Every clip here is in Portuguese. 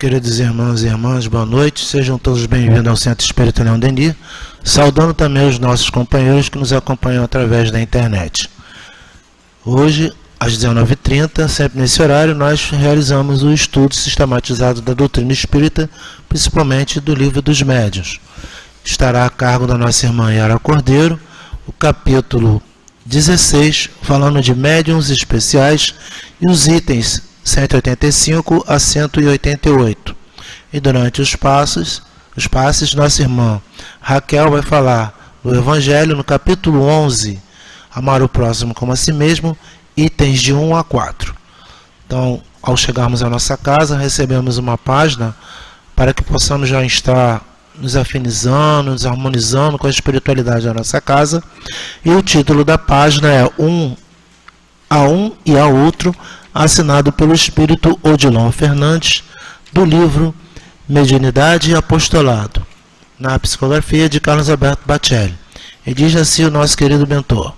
Queridos irmãos e irmãs, boa noite. Sejam todos bem-vindos ao Centro Espírita Leão Denis, saudando também os nossos companheiros que nos acompanham através da internet. Hoje, às 19h30, sempre nesse horário, nós realizamos o estudo sistematizado da doutrina espírita, principalmente do Livro dos Médiuns. Estará a cargo da nossa irmã Yara Cordeiro, o capítulo 16, falando de médiuns especiais e os itens 185 a 188. E durante os passes, nossa irmã Raquel vai falar do Evangelho no capítulo 11, amar o próximo como a si mesmo, itens de 1 a 4. Então, ao chegarmos à nossa casa, recebemos uma página para que possamos já estar nos afinizando, nos harmonizando com a espiritualidade da nossa casa. E o título da página é Um e a Outro, assinado pelo Espírito Odilon Fernandes, do livro Mediunidade e Apostolado, na psicografia de Carlos Alberto Bacelli. E diz assim o nosso querido mentor: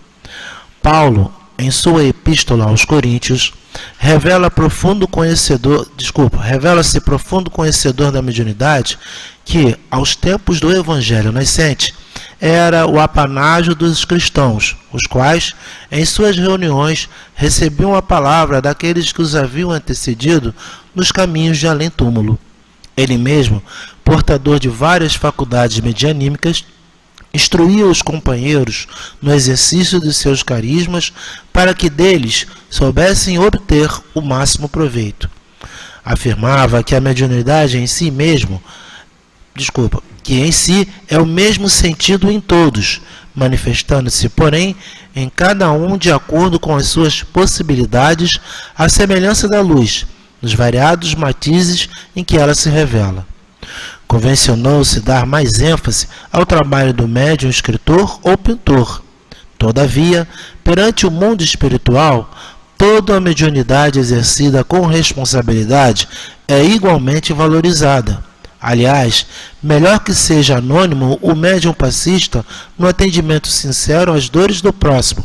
Paulo, em sua epístola aos Coríntios, revela-se profundo conhecedor da mediunidade, que, aos tempos do Evangelho nascente, era o apanágio dos cristãos, os quais, em suas reuniões, recebiam a palavra daqueles que os haviam antecedido nos caminhos de além-túmulo. Ele mesmo, portador de várias faculdades medianímicas, instruía os companheiros no exercício de seus carismas para que deles soubessem obter o máximo proveito. Afirmava que a mediunidade em si é o mesmo sentido em todos, manifestando-se, porém, em cada um de acordo com as suas possibilidades, à semelhança da luz, nos variados matizes em que ela se revela. Convencionou-se dar mais ênfase ao trabalho do médium escritor ou pintor. Todavia, perante o mundo espiritual, toda a mediunidade exercida com responsabilidade é igualmente valorizada. Aliás, melhor que seja anônimo o médium passista no atendimento sincero às dores do próximo,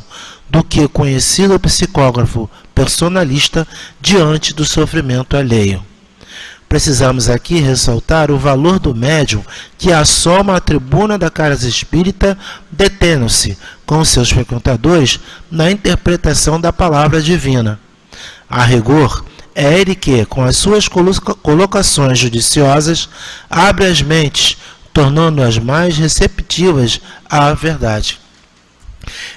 do que conhecido psicógrafo personalista diante do sofrimento alheio. Precisamos aqui ressaltar o valor do médium que assoma a tribuna da casa espírita, detendo-se, com seus frequentadores, na interpretação da palavra divina. A rigor, é ele que, com as suas colocações judiciosas, abre as mentes, tornando-as mais receptivas à verdade.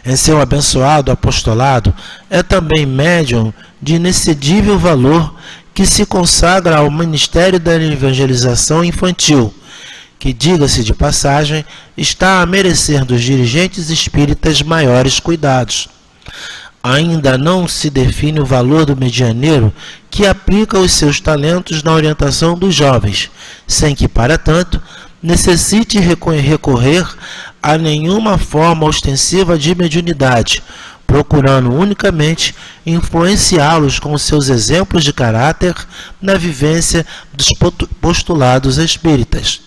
Em seu abençoado apostolado, é também médium de inexcedível valor que se consagra ao ministério da evangelização infantil, que, diga-se de passagem, está a merecer dos dirigentes espíritas maiores cuidados. Ainda não se define o valor do medianeiro que aplica os seus talentos na orientação dos jovens, sem que, para tanto, necessite recorrer a nenhuma forma ostensiva de mediunidade, procurando unicamente influenciá-los com seus exemplos de caráter na vivência dos postulados espíritas.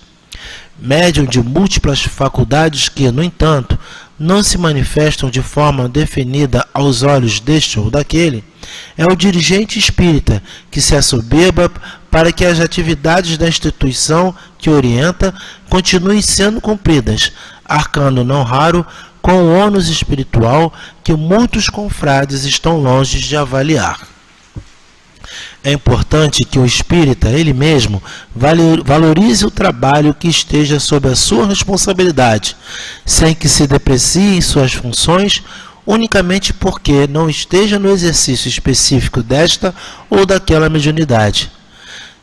Médium de múltiplas faculdades que, no entanto, não se manifestam de forma definida aos olhos deste ou daquele, é o dirigente espírita que se assoberba para que as atividades da instituição que orienta continuem sendo cumpridas, arcando não raro com o ônus espiritual que muitos confrades estão longe de avaliar. É importante que o espírita, ele mesmo, valorize o trabalho que esteja sob a sua responsabilidade, sem que se depreciem suas funções, unicamente porque não esteja no exercício específico desta ou daquela mediunidade.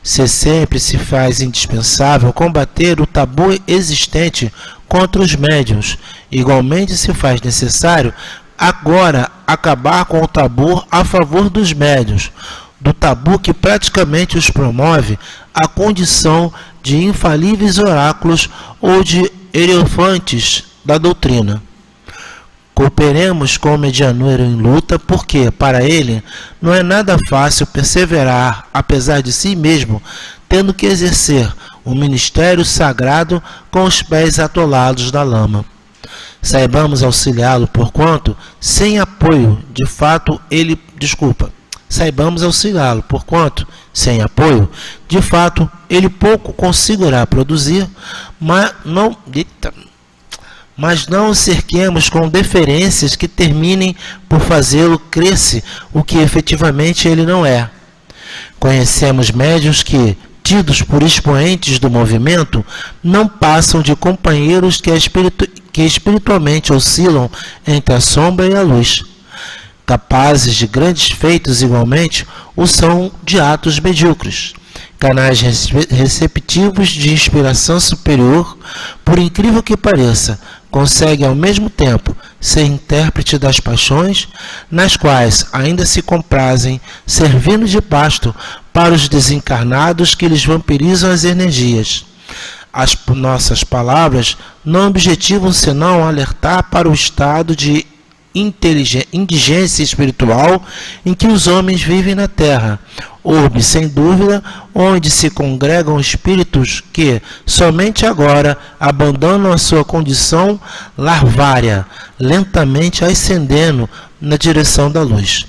Sempre se faz indispensável combater o tabu existente contra os médiuns. Igualmente se faz necessário agora acabar com o tabu a favor dos médiuns, do tabu que praticamente os promove à condição de infalíveis oráculos ou de hierofantes da doutrina. Cooperemos com o medianeiro em luta, porque, para ele, não é nada fácil perseverar, apesar de si mesmo, tendo que exercer um ministério sagrado com os pés atolados na lama. Saibamos auxiliá-lo, porquanto, sem apoio, de fato, ele saibamos auxiliá-lo, porquanto, sem apoio, de fato, ele pouco conseguirá produzir, mas não o cerquemos com deferências que terminem por fazê-lo crescer o que efetivamente ele não é. Conhecemos médiuns que, tidos por expoentes do movimento, não passam de companheiros que espiritualmente oscilam entre a sombra e a luz. Capazes de grandes feitos igualmente, o são de atos medíocres. Canais receptivos de inspiração superior, por incrível que pareça, conseguem ao mesmo tempo ser intérprete das paixões, nas quais ainda se comprazem, servindo de pasto para os desencarnados que lhes vampirizam as energias. As nossas palavras não objetivam senão alertar para o estado de indigência espiritual em que os homens vivem na Terra, orbe, sem dúvida, onde se congregam espíritos que, somente agora, abandonam a sua condição larvária, lentamente ascendendo na direção da luz.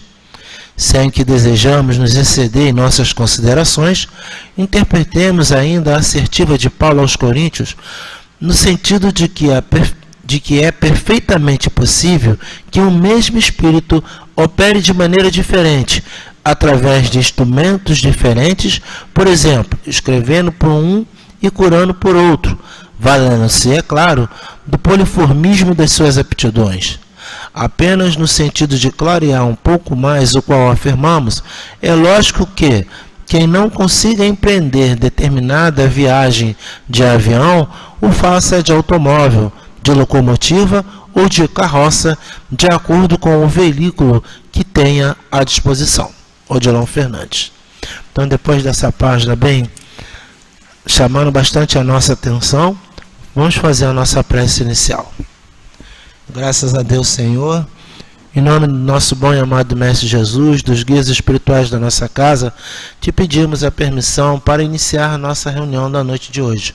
Sem que desejamos nos exceder em nossas considerações, interpretemos ainda a assertiva de Paulo aos Coríntios, no sentido de que é perfeitamente possível que um mesmo espírito opere de maneira diferente, através de instrumentos diferentes, por exemplo, escrevendo por um e curando por outro, valendo-se, é claro, do poliformismo das suas aptidões. Apenas no sentido de clarear um pouco mais o qual afirmamos, é lógico que quem não consiga empreender determinada viagem de avião, o faça de automóvel, de locomotiva ou de carroça, de acordo com o veículo que tenha à disposição. Odilon Fernandes. Então, depois dessa página bem chamando bastante a nossa atenção, vamos fazer a nossa prece inicial. Graças a Deus, Senhor, em nome do nosso bom e amado Mestre Jesus, dos guias espirituais da nossa casa, te pedimos a permissão para iniciar a nossa reunião da noite de hoje.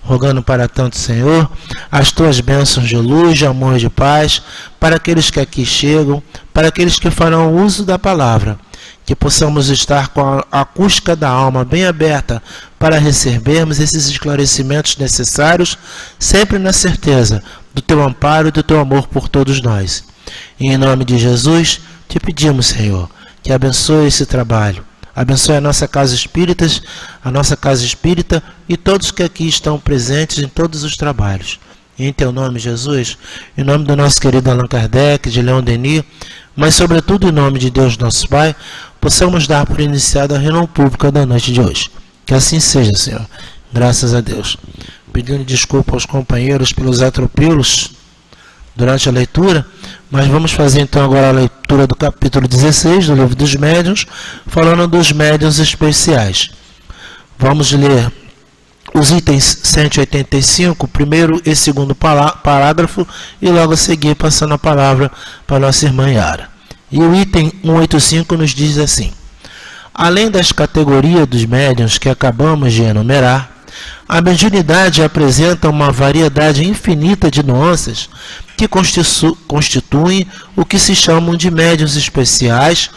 Rogando para tanto, Senhor, as tuas bênçãos de luz, de amor e de paz, para aqueles que aqui chegam, para aqueles que farão uso da palavra, que possamos estar com a acústica da alma bem aberta para recebermos esses esclarecimentos necessários, sempre na certeza do teu amparo e do teu amor por todos nós. E em nome de Jesus, te pedimos, Senhor, que abençoe esse trabalho. Abençoe a nossa casa espírita e todos que aqui estão presentes em todos os trabalhos. E em teu nome, Jesus, em nome do nosso querido Allan Kardec, de Leon Denis, mas sobretudo em nome de Deus nosso Pai, possamos dar por iniciada a reunião pública da noite de hoje. Que assim seja, Senhor. Graças a Deus. Pedindo desculpa aos companheiros pelos atropelos durante a leitura, mas vamos fazer então agora a leitura do capítulo 16 do Livro dos Médiuns, falando dos médiuns especiais. Vamos ler os itens 185, primeiro e segundo parágrafo, e logo a seguir passando a palavra para a nossa irmã Yara. E o item 185 nos diz assim: além das categorias dos médiuns que acabamos de enumerar, a mediunidade apresenta uma variedade infinita de nuances que constituem o que se chamam de médiuns especiais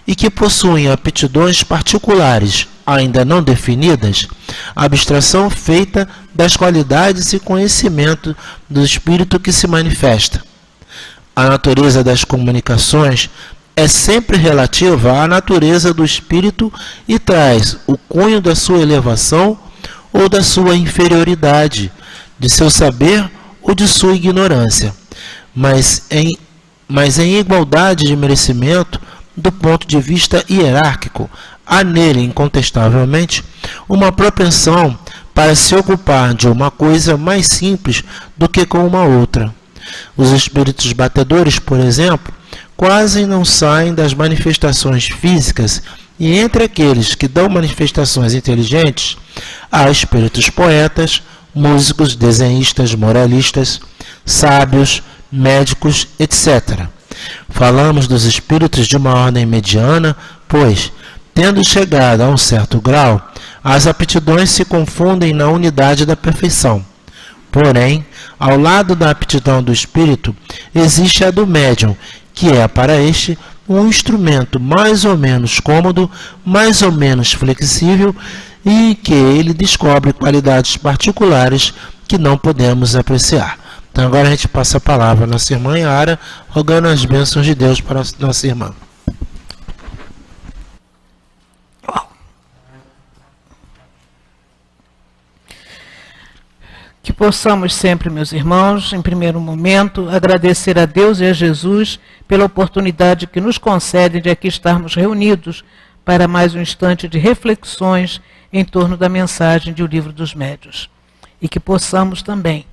e que possuem aptidões particulares, ainda não definidas, abstração feita das qualidades e conhecimento do espírito que se manifesta. A natureza das comunicações é sempre relativa à natureza do espírito e traz o cunho da sua elevação ou da sua inferioridade, de seu saber ou de sua ignorância, mas em igualdade de merecimento do ponto de vista hierárquico, há nele, incontestavelmente, uma propensão para se ocupar de uma coisa mais simples do que com uma outra. Os espíritos batedores, por exemplo, quase não saem das manifestações físicas, e entre aqueles que dão manifestações inteligentes, há espíritos poetas, músicos, desenhistas, moralistas, sábios, médicos, etc. Falamos dos espíritos de uma ordem mediana, pois, tendo chegado a um certo grau, as aptidões se confundem na unidade da perfeição. Porém, ao lado da aptidão do espírito, existe a do médium, que é, para este, um instrumento mais ou menos cômodo, mais ou menos flexível e que ele descobre qualidades particulares que não podemos apreciar. Então agora a gente passa a palavra à nossa irmã Yara, rogando as bênçãos de Deus para a nossa irmã. Que possamos sempre, meus irmãos, em primeiro momento, agradecer a Deus e a Jesus pela oportunidade que nos concedem de aqui estarmos reunidos para mais um instante de reflexões em torno da mensagem do Livro dos Médiuns. E que possamos também,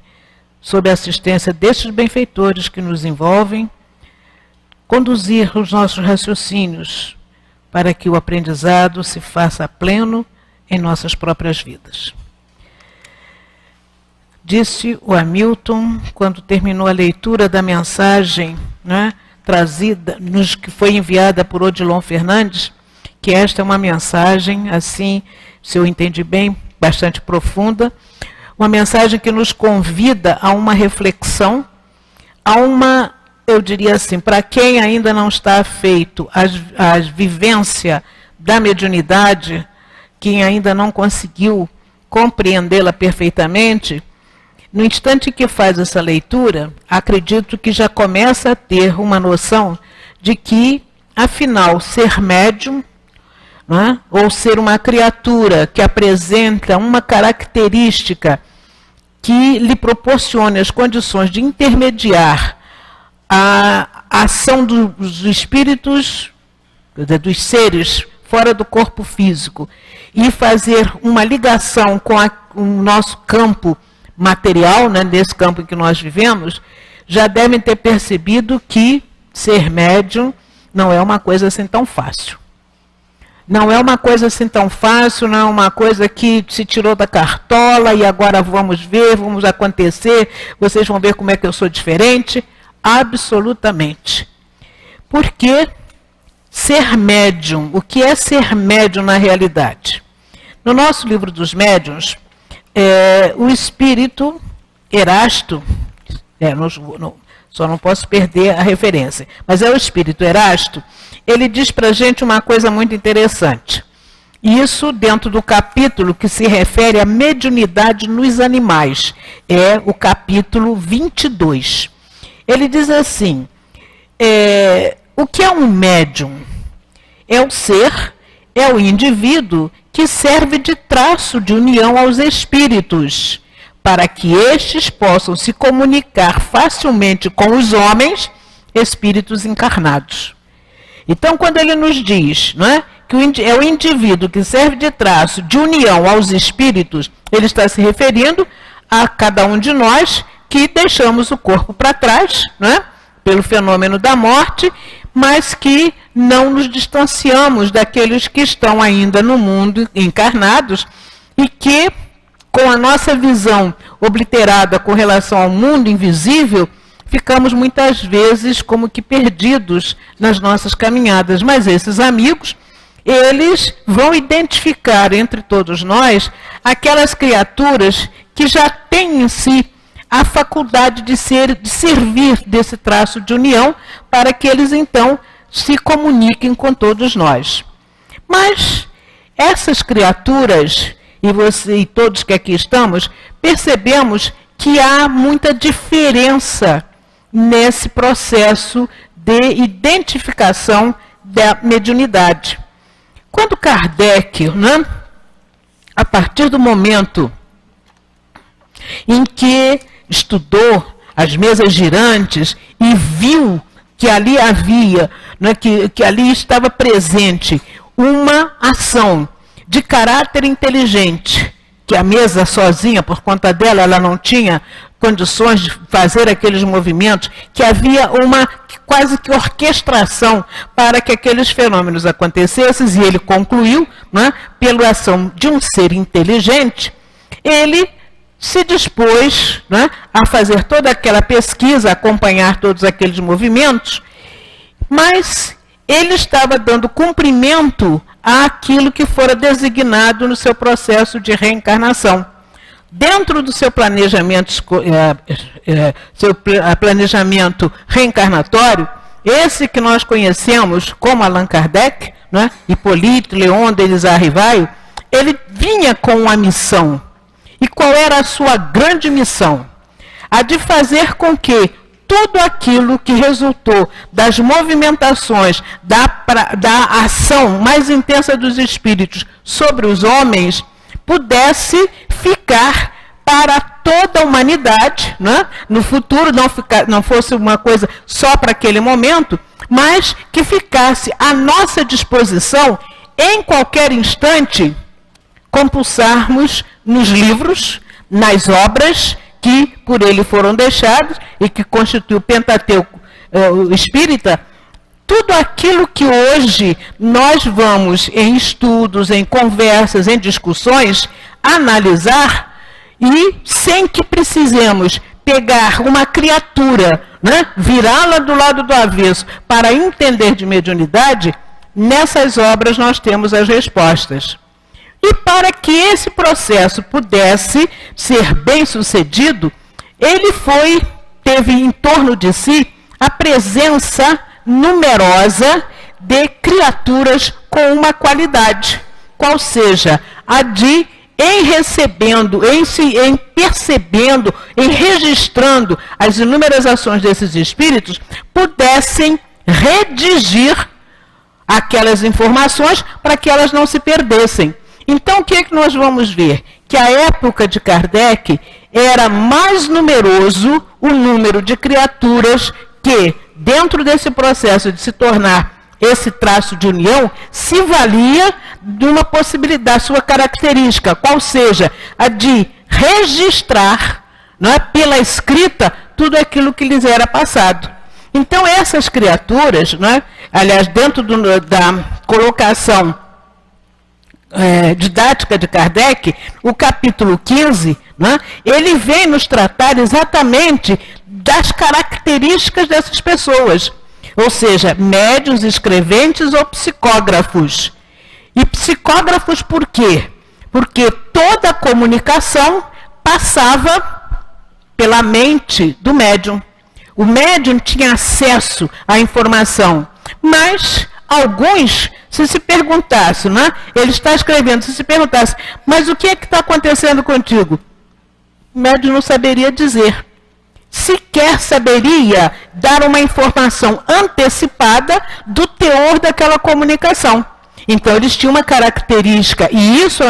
sob a assistência destes benfeitores que nos envolvem, conduzir os nossos raciocínios para que o aprendizado se faça pleno em nossas próprias vidas. Disse o Hamilton, quando terminou a leitura da mensagem, né, trazida, que foi enviada por Odilon Fernandes, que esta é uma mensagem, assim, se eu entendi bem, bastante profunda, uma mensagem que nos convida a uma reflexão, a uma, eu diria assim, para quem ainda não está afeito à vivência da mediunidade, quem ainda não conseguiu compreendê-la perfeitamente, no instante que faz essa leitura, acredito que já começa a ter uma noção de que, afinal, ser médium, né, ou ser uma criatura que apresenta uma característica que lhe proporcione as condições de intermediar a ação dos espíritos, dos seres fora do corpo físico, e fazer uma ligação com o nosso campo material, né, nesse campo em que nós vivemos, já devem ter percebido que ser médium não é uma coisa assim tão fácil. Não é uma coisa assim tão fácil, não é uma coisa que se tirou da cartola e agora vamos ver, vamos acontecer, vocês vão ver como é que eu sou diferente. Absolutamente. Porque ser médium, o que é ser médium na realidade? No nosso Livro dos Médiuns, o espírito Erasto, só não posso perder a referência, mas é o espírito Erasto, ele diz para a gente uma coisa muito interessante. Isso dentro do capítulo que se refere à mediunidade nos animais, é o capítulo 22. Ele diz assim, o que é um médium? É o ser, é o indivíduo que serve de traço de união aos espíritos, para que estes possam se comunicar facilmente com os homens, espíritos encarnados. Então, quando ele nos diz, não é, que é o indivíduo que serve de traço de união aos espíritos, ele está se referindo a cada um de nós que deixamos o corpo para trás, não é, pelo fenômeno da morte, mas que não nos distanciamos daqueles que estão ainda no mundo encarnados e que, com a nossa visão obliterada com relação ao mundo invisível, ficamos muitas vezes como que perdidos nas nossas caminhadas. Mas esses amigos, eles vão identificar entre todos nós aquelas criaturas que já têm em si a faculdade de servir desse traço de união para que eles então se comuniquem com todos nós. Mas essas criaturas, e você e todos que aqui estamos, percebemos que há muita diferença nesse processo de identificação da mediunidade. Quando Kardec, né, a partir do momento em que estudou as mesas girantes e viu que ali havia, né, que ali estava presente uma ação de caráter inteligente, que a mesa sozinha, por conta dela, ela não tinha condições de fazer aqueles movimentos, que havia uma quase que orquestração para que aqueles fenômenos acontecessem, e ele concluiu, né, pela ação de um ser inteligente, ele se dispôs, né, a fazer toda aquela pesquisa, acompanhar todos aqueles movimentos, mas ele estava dando cumprimento àquilo que fora designado no seu processo de reencarnação. Dentro do seu planejamento, planejamento reencarnatório, esse que nós conhecemos como Allan Kardec, né? Hipólito Léon Denis Arrivaille, ele vinha com uma missão. E qual era a sua grande missão? A de fazer com que tudo aquilo que resultou das movimentações, da ação mais intensa dos espíritos sobre os homens, pudesse ficar para toda a humanidade, né? No futuro não fosse uma coisa só para aquele momento, mas que ficasse à nossa disposição em qualquer instante, compulsarmos nos livros, nas obras que por ele foram deixados e que constitui o Pentateuco espírita, tudo aquilo que hoje nós vamos em estudos, em conversas, em discussões, analisar, e sem que precisemos pegar uma criatura, né, virá-la do lado do avesso para entender de mediunidade, nessas obras nós temos as respostas. E para que esse processo pudesse ser bem sucedido, ele teve em torno de si a presença numerosa de criaturas com uma qualidade, qual seja a de, em recebendo, em percebendo, em registrando as inúmeras ações desses espíritos, pudessem redigir aquelas informações para que elas não se perdessem. Então, o que é que nós vamos ver? Que a época de Kardec era mais numeroso o número de criaturas que, dentro desse processo de se tornar esse traço de união, se valia de uma possibilidade, sua característica, qual seja a de registrar, não é, pela escrita, tudo aquilo que lhes era passado. Então, essas criaturas, não é, aliás, dentro da colocação didática de Kardec, o capítulo 15, né, ele vem nos tratar exatamente das características dessas pessoas, ou seja, médiuns, escreventes ou psicógrafos. E psicógrafos por quê? Porque toda a comunicação passava pela mente do médium. O médium tinha acesso à informação, mas alguns, se perguntasse, né? Ele está escrevendo, se perguntasse, mas o que é que está acontecendo contigo? O médium não saberia dizer. Sequer saberia dar uma informação antecipada do teor daquela comunicação. Então, eles tinham uma característica, e isso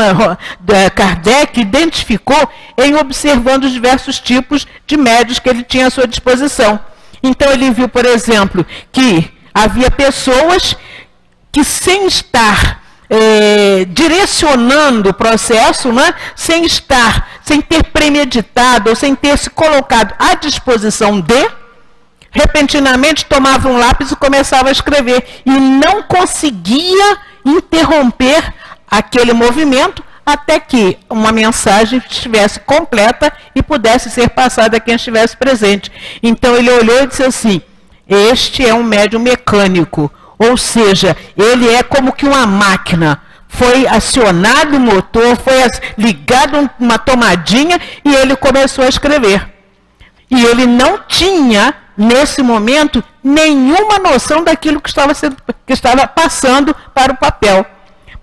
Kardec identificou em observando os diversos tipos de médios que ele tinha à sua disposição. Então, ele viu, por exemplo, que havia pessoas que, sem estar direcionando o processo, né, sem ter premeditado ou sem ter se colocado à disposição de, repentinamente tomava um lápis e começava a escrever e não conseguia interromper aquele movimento até que uma mensagem estivesse completa e pudesse ser passada a quem estivesse presente. Então ele olhou e disse assim: este é um médium mecânico, ou seja, ele é como que uma máquina. Foi acionado o motor, foi ligado uma tomadinha e ele começou a escrever. E ele não tinha, nesse momento, nenhuma noção daquilo que estava passando para o papel.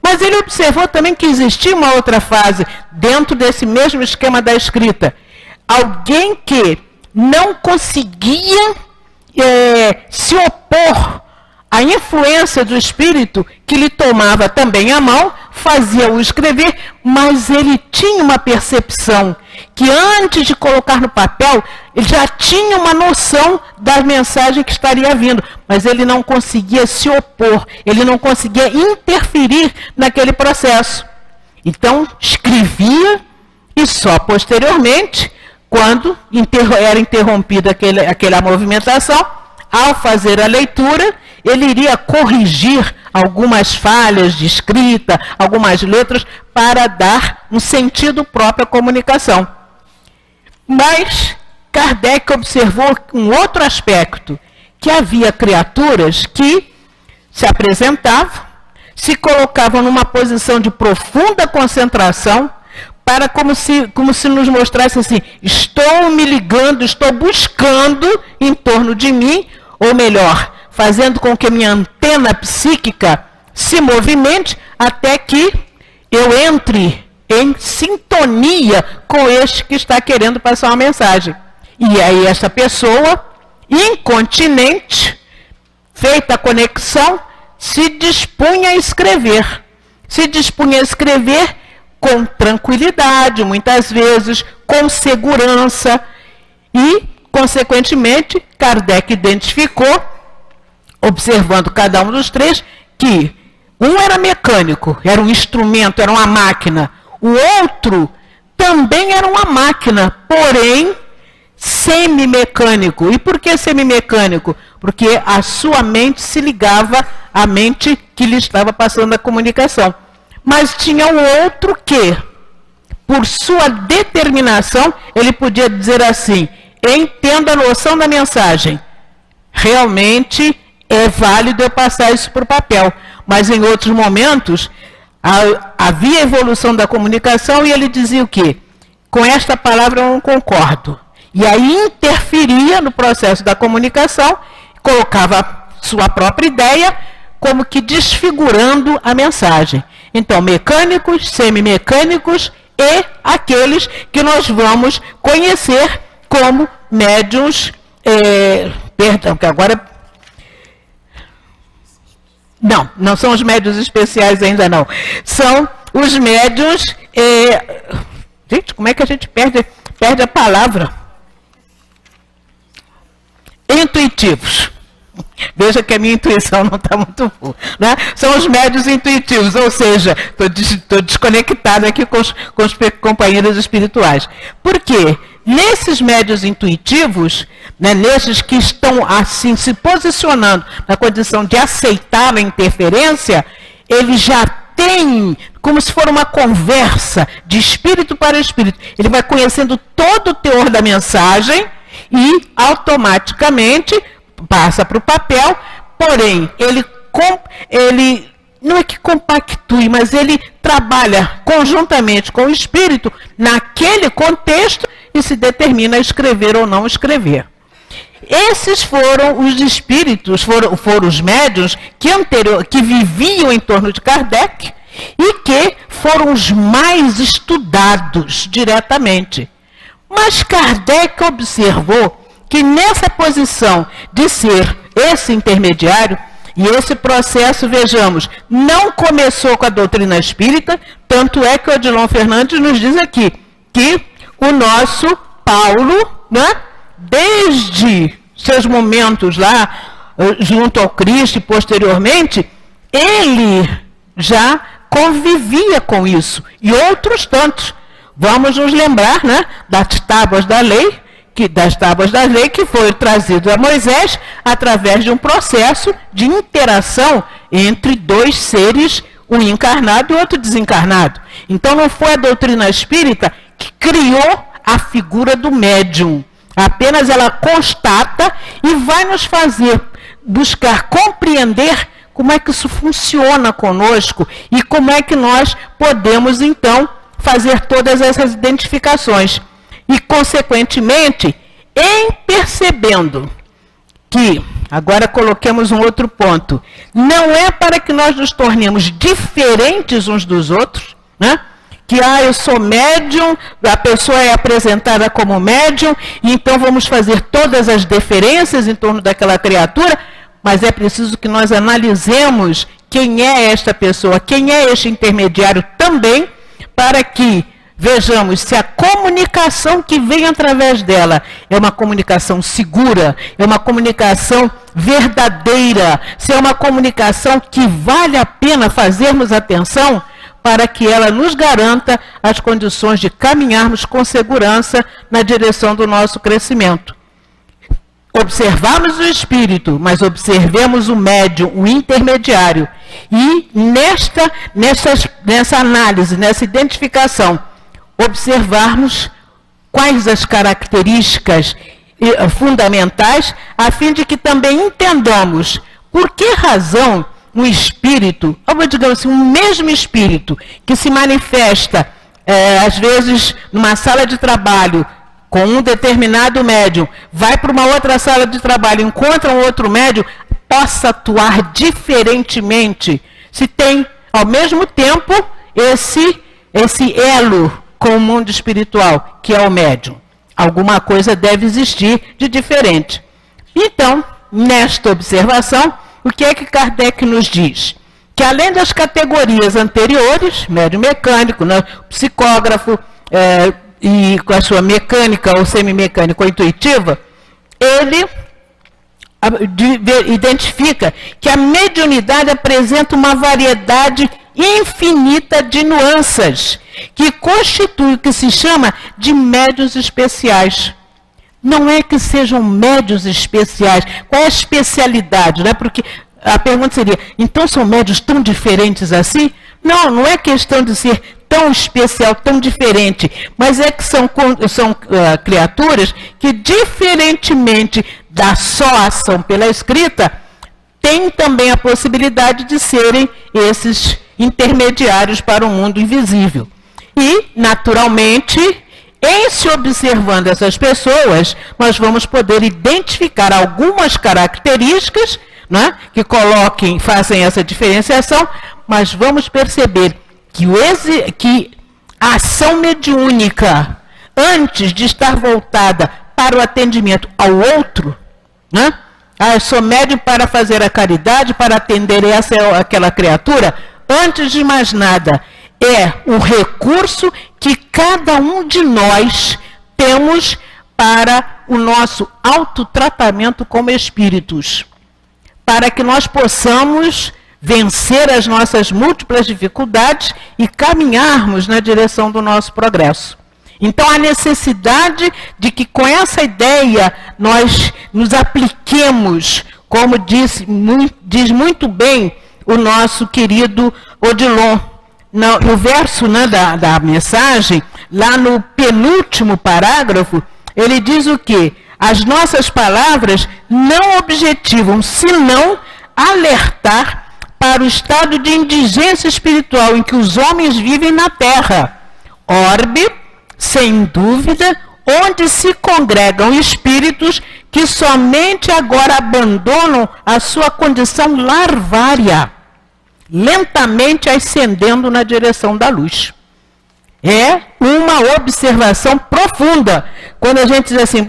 Mas ele observou também que existia uma outra fase, dentro desse mesmo esquema da escrita. Alguém que não conseguia se opor à influência do espírito que lhe tomava também a mão, fazia-o escrever, mas ele tinha uma percepção que antes de colocar no papel, ele já tinha uma noção da mensagem que estaria vindo, mas ele não conseguia se opor, ele não conseguia interferir naquele processo. Então, escrevia e só posteriormente, quando era interrompida aquela movimentação, ao fazer a leitura, ele iria corrigir algumas falhas de escrita, algumas letras, para dar um sentido próprio à comunicação. Mas Kardec observou um outro aspecto, que havia criaturas que se apresentavam, se colocavam numa posição de profunda concentração, para como se nos mostrasse assim: estou me ligando, estou buscando em torno de mim, ou melhor, fazendo com que minha antena psíquica se movimente até que eu entre em sintonia com este que está querendo passar uma mensagem. E aí essa pessoa, incontinente, feita a conexão, se dispunha a escrever. Se dispunha a escrever com tranquilidade, muitas vezes, com segurança. E, consequentemente, Kardec identificou, observando cada um dos três, que um era mecânico, era um instrumento, era uma máquina. O outro também era uma máquina, porém semimecânico. E por que semimecânico? Porque a sua mente se ligava à mente que lhe estava passando a comunicação. Mas tinha o outro que, por sua determinação, ele podia dizer assim: entenda a noção da mensagem. Realmente é válido eu passar isso por papel. Mas em outros momentos, havia evolução da comunicação e ele dizia o quê? Com esta palavra eu não concordo. E aí interferia no processo da comunicação, colocava sua própria ideia, como que desfigurando a mensagem. Então, mecânicos, semimecânicos e aqueles que nós vamos conhecer como médiuns, perdão, que agora... Não são os médiuns especiais ainda não. São os médiuns... gente, como é que a gente perde a palavra? Intuitivos. Veja que a minha intuição não está muito boa, né? São os médiuns intuitivos, ou seja, estou desconectado aqui com os companheiros espirituais. Por quê? Nesses médiuns intuitivos, né, nesses que estão assim se posicionando na condição de aceitar a interferência, eles já têm, como se for uma conversa de espírito para espírito. Ele vai conhecendo todo o teor da mensagem e automaticamente passa para o papel, porém, ele não é que compactue, mas ele trabalha conjuntamente com o espírito naquele contexto e se determina a escrever ou não escrever. Esses foram os espíritos, foram os médiuns que viviam em torno de Kardec e que foram os mais estudados diretamente. Mas Kardec observou que nessa posição de ser esse intermediário, e esse processo, vejamos, não começou com a doutrina espírita, tanto é que o Odilon Fernandes nos diz aqui que o nosso Paulo, né, desde seus momentos lá, junto ao Cristo e posteriormente, ele já convivia com isso, e outros tantos. Vamos nos lembrar, né, das tábuas da lei, que foi trazido a Moisés através de um processo de interação entre dois seres, um encarnado e outro desencarnado. Então não foi a doutrina espírita que criou a figura do médium. Apenas ela constata e vai nos fazer buscar compreender como é que isso funciona conosco e como é que nós podemos, então, fazer todas essas identificações. E, consequentemente, em percebendo que, agora coloquemos um outro ponto, não é para que nós nos tornemos diferentes uns dos outros, né? Que, eu sou médium, a pessoa é apresentada como médium, e então vamos fazer todas as deferências em torno daquela criatura, mas é preciso que nós analisemos quem é esta pessoa, quem é este intermediário também, para que vejamos se a comunicação que vem através dela é uma comunicação segura, é uma comunicação verdadeira, se é uma comunicação que vale a pena fazermos atenção para que ela nos garanta as condições de caminharmos com segurança na direção do nosso crescimento. Observamos o espírito, mas observemos o médium, o intermediário. E nessa análise, nessa identificação, observarmos quais as características fundamentais, a fim de que também entendamos por que razão um espírito, ou digamos assim, um mesmo espírito, que se manifesta, às vezes, numa sala de trabalho, com um determinado médium, vai para uma outra sala de trabalho, encontra um outro médium, possa atuar diferentemente se tem, ao mesmo tempo, esse elo com o mundo espiritual, que é o médium? Alguma coisa deve existir de diferente. Então, nesta observação, o que é que Kardec nos diz? Que além das categorias anteriores, médium mecânico, né, psicógrafo, e com a sua mecânica ou semimecânica ou intuitiva, ele identifica que a mediunidade apresenta uma variedade infinita de nuances, que constitui o que se chama de médiuns especiais. Não é que sejam médiuns especiais. Qual é a especialidade? Né? Porque a pergunta seria, então são médiuns tão diferentes assim? Não, não é questão de ser tão especial, tão diferente, mas é que são criaturas que, diferentemente da só ação pela escrita, têm também a possibilidade de serem esses intermediários para o mundo invisível. E, naturalmente, em se observando essas pessoas, nós vamos poder identificar algumas características, né, que fazem essa diferenciação, mas vamos perceber que a ação mediúnica, antes de estar voltada para o atendimento ao outro, né? Eu sou médium para fazer a caridade, para atender essa ou aquela criatura, antes de mais nada, é o recurso que cada um de nós temos para o nosso autotratamento como espíritos, para que nós possamos vencer as nossas múltiplas dificuldades e caminharmos na direção do nosso progresso. Então, a necessidade de que com essa ideia nós nos apliquemos, como diz muito bem o nosso querido Odilon, no verso, né, da mensagem, lá no penúltimo parágrafo, ele diz o quê? As nossas palavras não objetivam, senão alertar para o estado de indigência espiritual em que os homens vivem na Terra. Orbe, sem dúvida, onde se congregam espíritos que somente agora abandonam a sua condição larvária, lentamente ascendendo na direção da luz. É uma observação profunda. Quando a gente diz assim,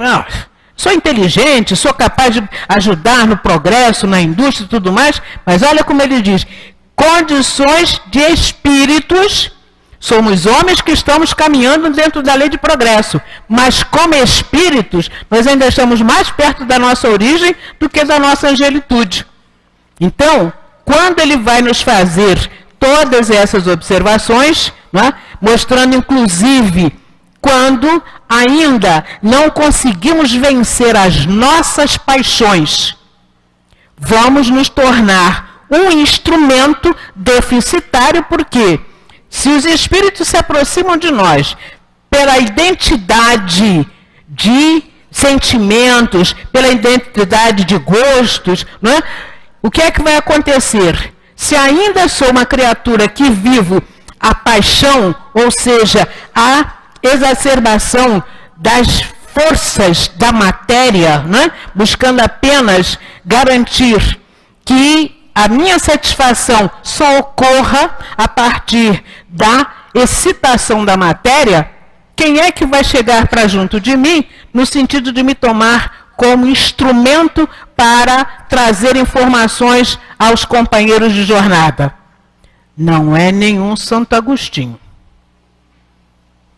sou inteligente, sou capaz de ajudar no progresso, na indústria e tudo mais, mas olha como ele diz, condições de espíritos, somos homens que estamos caminhando dentro da lei de progresso, mas como espíritos, nós ainda estamos mais perto da nossa origem do que da nossa angelitude. Então, quando ele vai nos fazer todas essas observações, né, mostrando inclusive quando ainda não conseguimos vencer as nossas paixões, vamos nos tornar um instrumento deficitário, porque se os espíritos se aproximam de nós pela identidade de sentimentos, pela identidade de gostos, não é? O que é que vai acontecer? Se ainda sou uma criatura que vivo a paixão, ou seja, a exacerbação das forças da matéria, né? Buscando apenas garantir que a minha satisfação só ocorra a partir da excitação da matéria, quem é que vai chegar para junto de mim no sentido de me tomar como instrumento para trazer informações aos companheiros de jornada? Não é nenhum Santo Agostinho.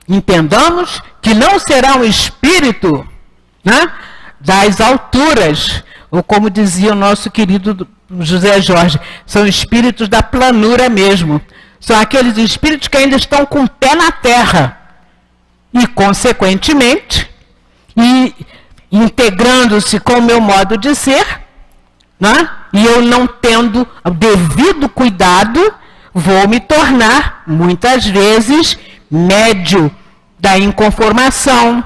Entendamos que não será um espírito, né, das alturas, ou como dizia o nosso querido José Jorge, são espíritos da planura mesmo. São aqueles espíritos que ainda estão com o pé na terra. E, consequentemente, integrando-se com o meu modo de ser, né, e eu não tendo o devido cuidado, vou me tornar, muitas vezes, médium da inconformação,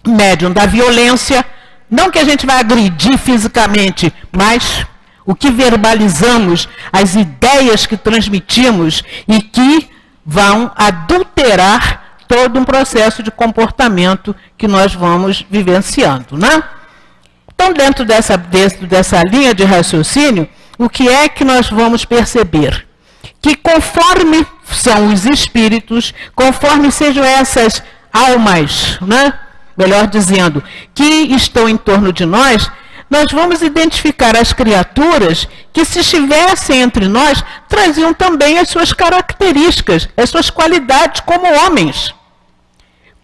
médium da violência. Não que a gente vai agredir fisicamente, mas o que verbalizamos, as ideias que transmitimos e que vão adulterar todo um processo de comportamento que nós vamos vivenciando, né? Então, dentro dessa linha de raciocínio, o que é que nós vamos perceber? Que conforme são os espíritos, conforme sejam essas almas, né? Melhor dizendo, que estão em torno de nós, nós vamos identificar as criaturas que, se estivessem entre nós, traziam também as suas características, as suas qualidades como homens.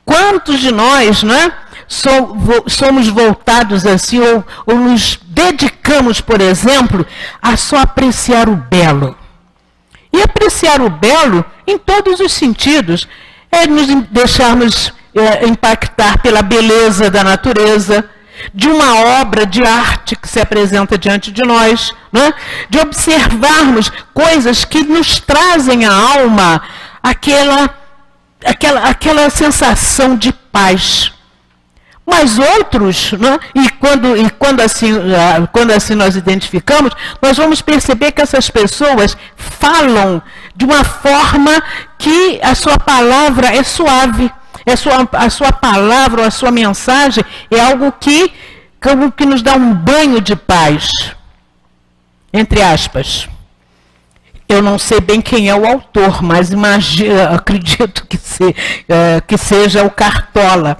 Quantos de nós, né, somos voltados assim, ou nos dedicamos, por exemplo, a só apreciar o belo? E apreciar o belo em todos os sentidos é nos deixarmos impactar pela beleza da natureza, de uma obra de arte que se apresenta diante de nós, né? De observarmos coisas que nos trazem à alma aquela sensação de paz. Mas outros, né? quando assim nós identificamos, nós vamos perceber que essas pessoas falam de uma forma que a sua palavra é suave. A sua palavra ou a sua mensagem é algo que nos dá um banho de paz. Entre aspas. Eu não sei bem quem é o autor, mas acredito que seja o Cartola.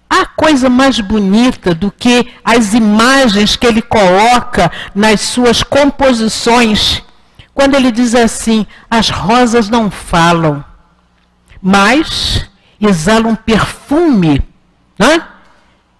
Há coisa mais bonita do que as imagens que ele coloca nas suas composições, quando ele diz assim: as rosas não falam, mas exala um perfume, né?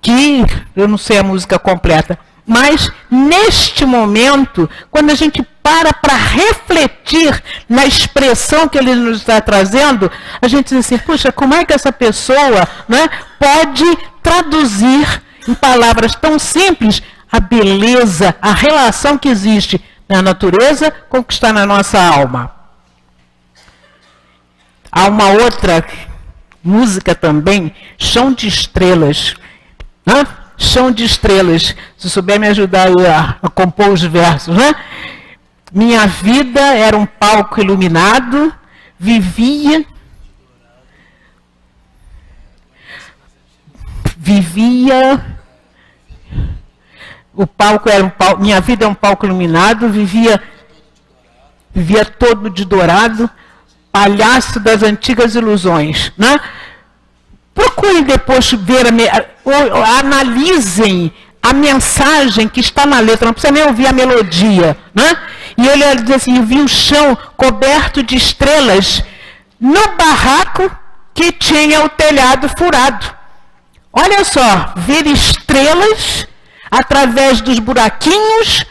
Que eu não sei a música completa, mas neste momento, quando a gente para refletir na expressão que ele nos está trazendo, a gente diz assim: puxa, como é que essa pessoa, né, pode traduzir em palavras tão simples a beleza, a relação que existe na natureza com o que está na nossa alma? Há uma outra música também, Chão de Estrelas. Né? Chão de Estrelas. Se souber me ajudar a compor os versos. Né? Minha vida era um palco iluminado, vivia. O palco era um palco. Minha vida é um palco iluminado, vivia todo de dourado. Palhaço das antigas ilusões, né? Procurem depois ver, analisem a mensagem que está na letra, não precisa nem ouvir a melodia, né? E ele diz assim: eu vi o chão coberto de estrelas no barraco que tinha o telhado furado. Olha só, ver estrelas através dos buraquinhos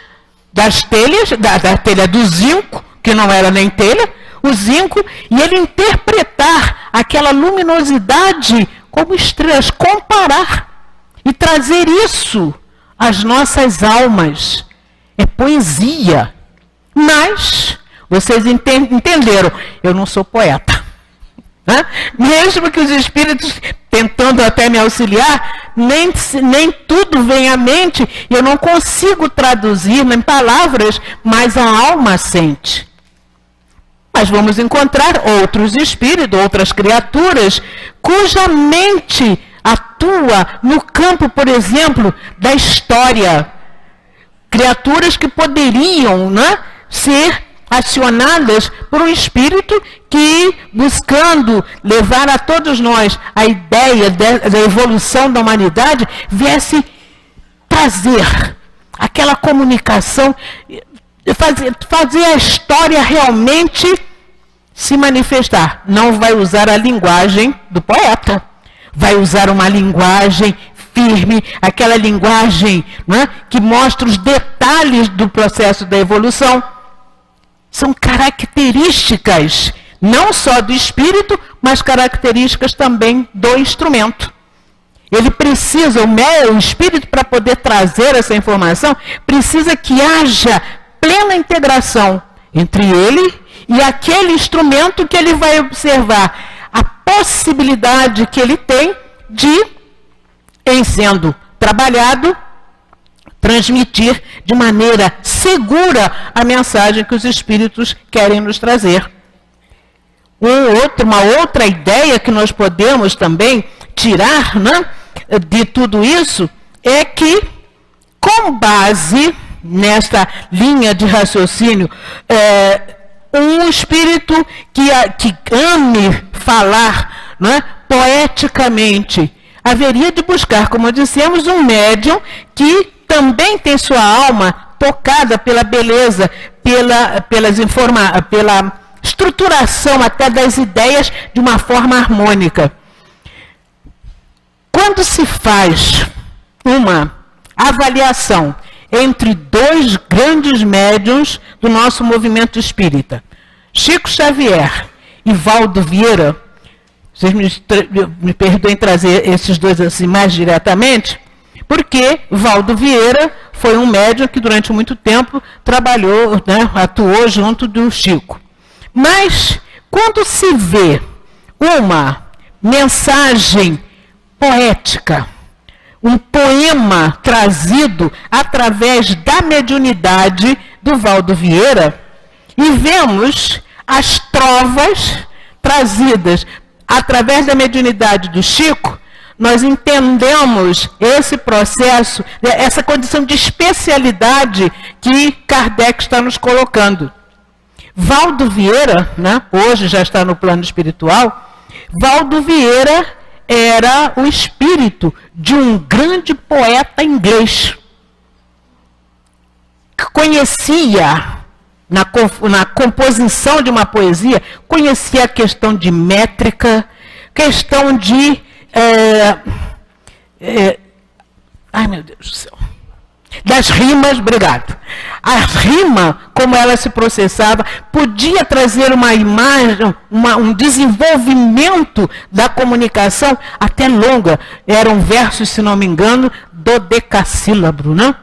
das telhas, da telha do zinco, que não era nem telha, o zinco, e ele interpretar aquela luminosidade como estrelas, comparar e trazer isso às nossas almas. É poesia. Mas, vocês entenderam, eu não sou poeta. Né? Mesmo que os espíritos, tentando até me auxiliar, nem tudo vem à mente, eu não consigo traduzir em palavras, mas a alma sente. Mas vamos encontrar outros espíritos, outras criaturas, cuja mente atua no campo, por exemplo, da história. Criaturas que poderiam, né, ser acionadas por um espírito que, buscando levar a todos nós a ideia da evolução da humanidade, viesse trazer aquela comunicação, fazer a história realmente se manifestar. Não vai usar a linguagem do poeta, vai usar uma linguagem firme, aquela linguagem, né, que mostra os detalhes do processo da evolução. São características não só do espírito, mas características também do instrumento. Ele precisa, o espírito, para poder trazer essa informação, precisa que haja plena integração entre ele e aquele instrumento que ele vai observar, a possibilidade que ele tem de, em sendo trabalhado, transmitir de maneira segura a mensagem que os espíritos querem nos trazer. Uma outra ideia que nós podemos também tirar, né, de tudo isso é que com base nessa linha de raciocínio, um espírito que ame falar, não é, poeticamente, haveria de buscar, como dissemos, um médium que também tem sua alma tocada pela beleza, pela estruturação até das ideias de uma forma harmônica. Quando se faz uma avaliação entre dois grandes médiuns do nosso movimento espírita, Chico Xavier e Valdo Vieira, vocês me perdoem trazer esses dois assim mais diretamente, porque Valdo Vieira foi um médium que durante muito tempo trabalhou, né, atuou junto do Chico. Mas, quando se vê uma mensagem poética, um poema trazido através da mediunidade do Valdo Vieira, e vemos as trovas trazidas através da mediunidade do Chico, nós entendemos esse processo, essa condição de especialidade que Kardec está nos colocando. Valdo Vieira, né, hoje já está no plano espiritual, Valdo Vieira era o espírito de um grande poeta inglês, que conhecia, na composição de uma poesia, conhecia a questão de métrica, questão de... ai, meu Deus do céu. Das rimas, obrigado. A rima, como ela se processava, podia trazer uma imagem, um desenvolvimento da comunicação até longa. Eram versos, se não me engano, dodecassílabo, né?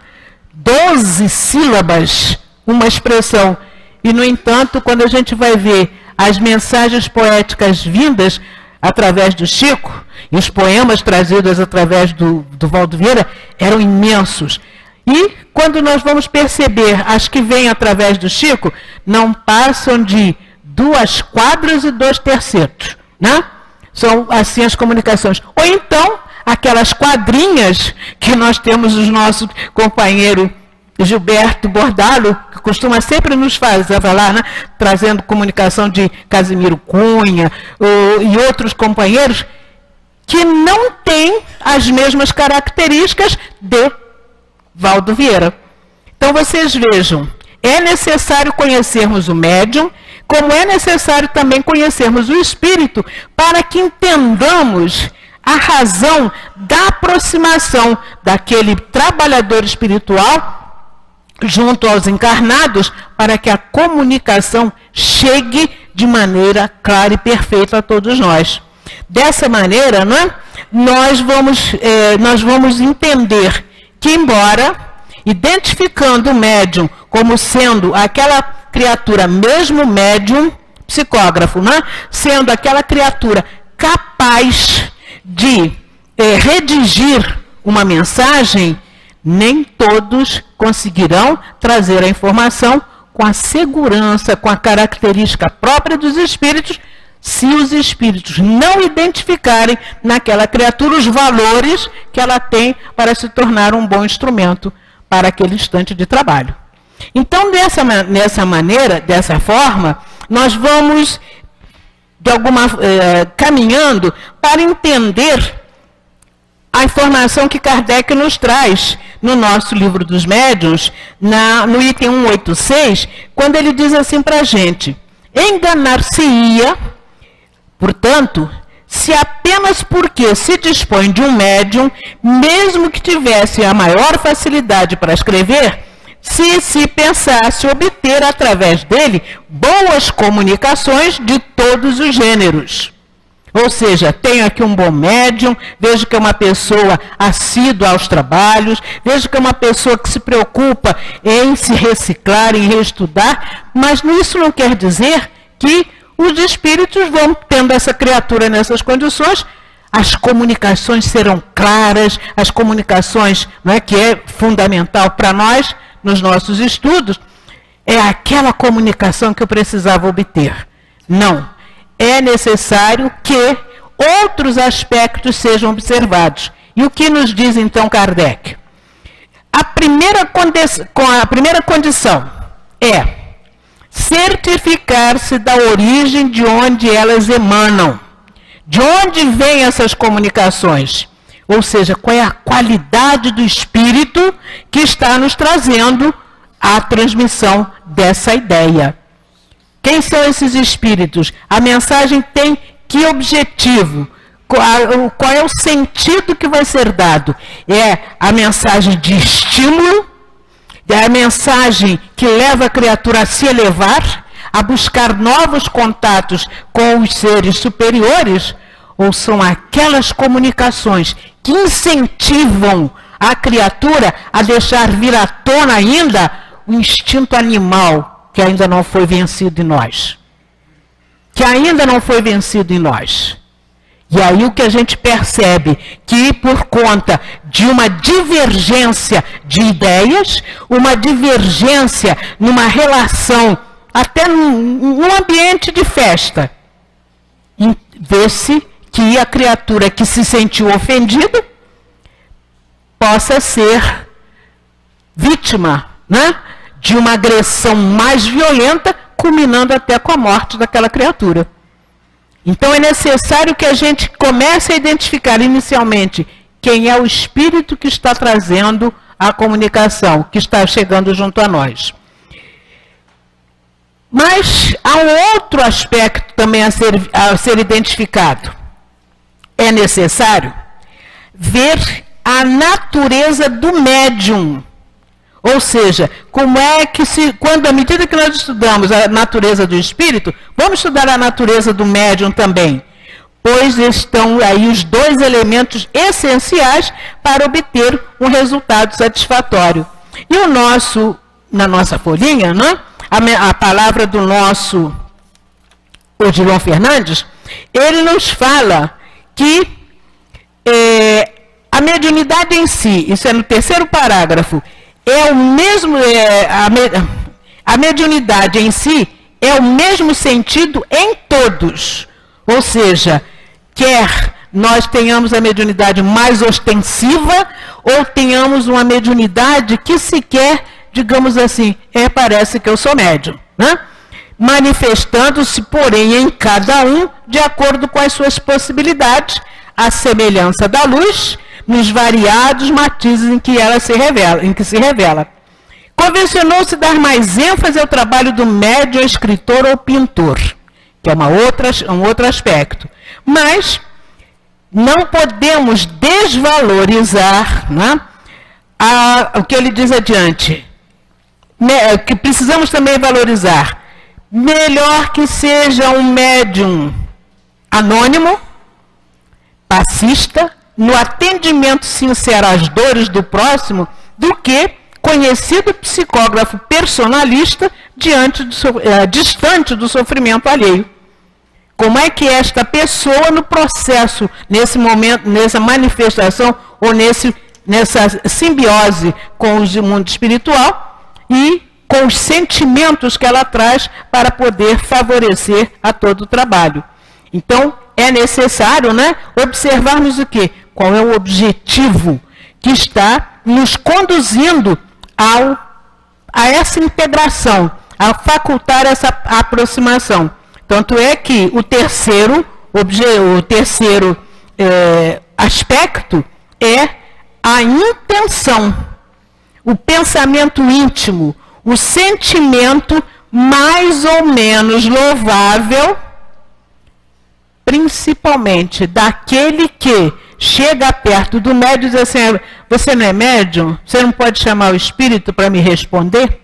12 sílabas, uma expressão. E, no entanto, quando a gente vai ver as mensagens poéticas vindas através do Chico, e os poemas trazidos através do Valdo Vieira, eram imensos. E, quando nós vamos perceber as que vêm através do Chico, não passam de 2 quadras e 2 tercetos, né? São, assim, as comunicações. Ou então, aquelas quadrinhas que nós temos o nosso companheiro Gilberto Bordalo, que costuma sempre nos falar, né? Trazendo comunicação de Casimiro Cunha e outros companheiros, que não têm as mesmas características de Valdo Vieira. Então vocês vejam, é necessário conhecermos o médium, como é necessário também conhecermos o espírito, para que entendamos a razão da aproximação daquele trabalhador espiritual junto aos encarnados, para que a comunicação chegue de maneira clara e perfeita a todos nós. Dessa maneira, não é? nós vamos entender que, embora identificando o médium como sendo aquela criatura, mesmo médium, psicógrafo, né? Sendo aquela criatura capaz de redigir uma mensagem, nem todos conseguirão trazer a informação com a segurança, com a característica própria dos espíritos, se os espíritos não identificarem naquela criatura os valores que ela tem para se tornar um bom instrumento para aquele instante de trabalho. Então, dessa forma, nós vamos caminhando para entender a informação que Kardec nos traz no nosso livro dos médiuns, no item 186, quando ele diz assim para a gente: enganar-se-ia, portanto, se apenas porque se dispõe de um médium, mesmo que tivesse a maior facilidade para escrever, se pensasse obter através dele boas comunicações de todos os gêneros. Ou seja, tenho aqui um bom médium, vejo que é uma pessoa assídua aos trabalhos, vejo que é uma pessoa que se preocupa em se reciclar, em reestudar, mas isso não quer dizer que os espíritos vão, tendo essa criatura nessas condições, as comunicações serão claras, as comunicações, não é, que é fundamental para nós, nos nossos estudos, é aquela comunicação que eu precisava obter. Não. É necessário que outros aspectos sejam observados. E o que nos diz então Kardec? A primeira condição é certificar-se da origem de onde elas emanam. De onde vêm essas comunicações? Ou seja, qual é a qualidade do espírito que está nos trazendo a transmissão dessa ideia. Quem são esses espíritos? A mensagem tem que objetivo? Qual é o sentido que vai ser dado? É a mensagem de estímulo? É a mensagem que leva a criatura a se elevar, a buscar novos contatos com os seres superiores? Ou são aquelas comunicações que incentivam a criatura a deixar vir à tona ainda o instinto animal que ainda não foi vencido em nós? Que ainda não foi vencido em nós. E aí o que a gente percebe que por conta de uma divergência de ideias, uma divergência numa relação, até num ambiente de festa, vê-se que a criatura que se sentiu ofendida possa ser vítima, né, de uma agressão mais violenta, culminando até com a morte daquela criatura. Então é necessário que a gente comece a identificar inicialmente quem é o espírito que está trazendo a comunicação, que está chegando junto a nós. Mas há um outro aspecto também a ser identificado. É necessário ver a natureza do médium. Ou seja, como é que quando à medida que nós estudamos a natureza do espírito, vamos estudar a natureza do médium também. Pois estão aí os dois elementos essenciais para obter um resultado satisfatório. E na nossa folhinha, né, a palavra do nosso Odilon Fernandes, ele nos fala que a mediunidade em si, isso é no terceiro parágrafo, é o mesmo, a mediunidade em si é o mesmo sentido em todos. Ou seja, quer nós tenhamos a mediunidade mais ostensiva, ou tenhamos uma mediunidade que sequer, digamos assim, parece que eu sou médium, né? Manifestando-se, porém, em cada um, de acordo com as suas possibilidades, a semelhança da luz, nos variados matizes em que ela se revela. Convencionou-se dar mais ênfase ao trabalho do médium, escritor ou pintor, que é um outro aspecto. Mas não podemos desvalorizar, né, o que ele diz adiante, que precisamos também valorizar. Melhor que seja um médium anônimo, passista, no atendimento sincero às dores do próximo, do que conhecido psicógrafo personalista distante do sofrimento alheio. Como é que esta pessoa, no processo, nesse momento, nessa manifestação, ou nessa simbiose com o mundo espiritual e com os sentimentos que ela traz para poder favorecer a todo o trabalho. Então, é necessário, né, observarmos o quê? Qual é o objetivo que está nos conduzindo a essa integração, a facultar essa aproximação. Tanto é que o terceiro aspecto é a intenção, o pensamento íntimo, o sentimento mais ou menos louvável, principalmente daquele que chega perto do médium e diz assim: você não é médium? Você não pode chamar o espírito para me responder?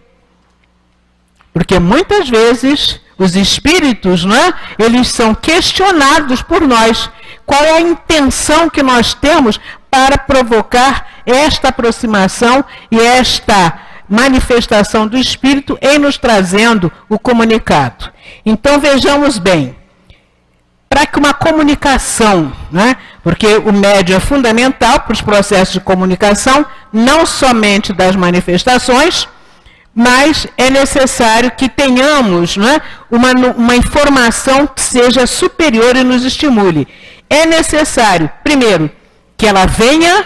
Porque muitas vezes os espíritos, né, eles são questionados por nós. Qual é a intenção que nós temos para provocar esta aproximação e esta manifestação do espírito em nos trazendo o comunicado? Então vejamos bem. Para que uma comunicação, né, porque o médium é fundamental para os processos de comunicação, não somente das manifestações, mas é necessário que tenhamos, né, uma informação que seja superior e nos estimule. É necessário, primeiro, que ela venha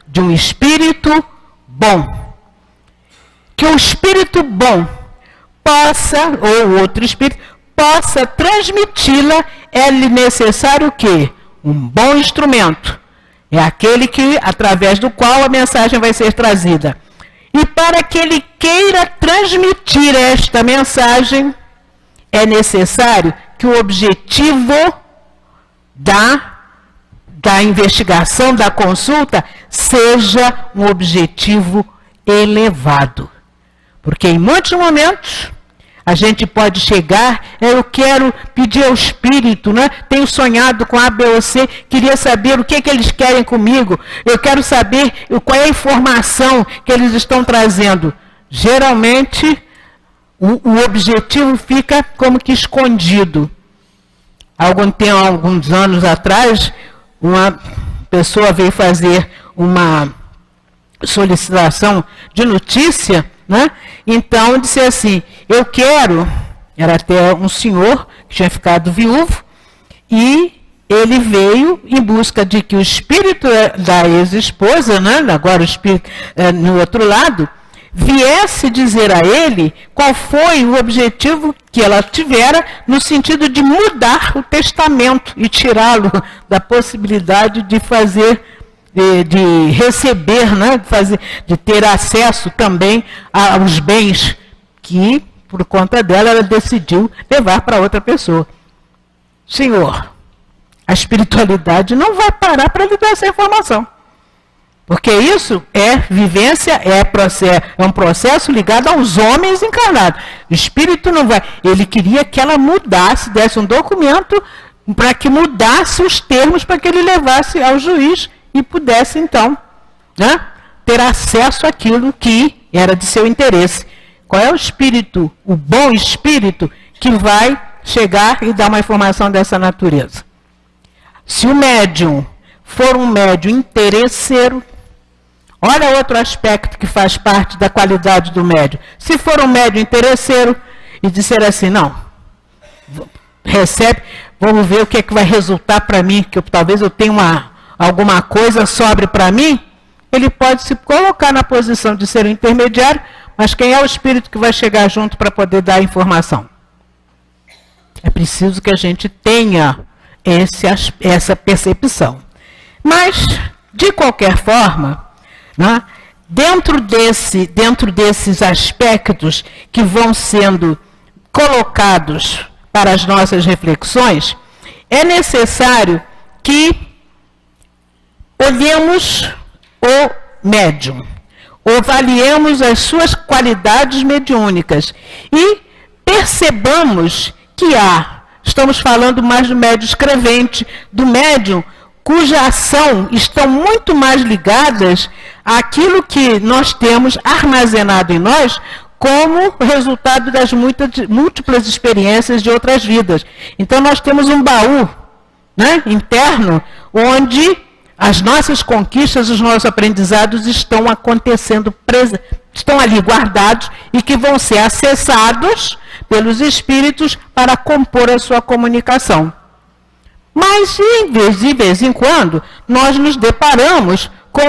de um espírito bom, que o espírito bom possa, ou outro espírito, possa transmiti-la, é necessário o quê? Um bom instrumento. É aquele que, através do qual a mensagem vai ser trazida. E para que ele queira transmitir esta mensagem, é necessário que o objetivo da investigação, da consulta, seja um objetivo elevado. Porque em muitos momentos a gente pode chegar, eu quero pedir ao Espírito, né? Tenho sonhado com A, B ou C, queria saber o que eles querem comigo, eu quero saber qual é a informação que eles estão trazendo. Geralmente, o objetivo fica como que escondido. Alguns anos atrás, uma pessoa veio fazer uma solicitação de notícia, né? Então, disse assim, eu quero, era até um senhor que tinha ficado viúvo, e ele veio em busca de que o espírito da ex-esposa, né? Agora o espírito no outro lado, viesse dizer a ele qual foi o objetivo que ela tivera no sentido de mudar o testamento e tirá-lo da possibilidade de fazer, de receber, né, de ter acesso também aos bens que, por conta dela, ela decidiu levar para outra pessoa. Senhor, a espiritualidade não vai parar para lhe dar essa informação. Porque isso é vivência, é um processo ligado aos homens encarnados. O espírito não vai. Ele queria que ela mudasse, desse um documento para que mudasse os termos para que ele levasse ao juiz e pudesse, então, né, ter acesso àquilo que era de seu interesse. Qual é o espírito, o bom espírito, que vai chegar e dar uma informação dessa natureza? Se o médium for um médium interesseiro, olha outro aspecto que faz parte da qualidade do médium. Se for um médium interesseiro e disser assim, não, recebe, vamos ver o que é que vai resultar para mim, que talvez eu tenha alguma coisa sobre para mim, ele pode se colocar na posição de ser um intermediário, mas quem é o espírito que vai chegar junto para poder dar a informação? É preciso que a gente tenha essa percepção. Mas, de qualquer forma, né, dentro desses aspectos que vão sendo colocados para as nossas reflexões, é necessário que olhemos o médium, avaliemos as suas qualidades mediúnicas e percebamos que estamos falando mais do médium escrevente, do médium cuja ação estão muito mais ligadas àquilo que nós temos armazenado em nós como resultado das múltiplas experiências de outras vidas. Então nós temos um baú, né, interno, onde as nossas conquistas, os nossos aprendizados estão acontecendo, estão ali guardados e que vão ser acessados pelos espíritos para compor a sua comunicação. Mas, de vez em quando, nós nos deparamos com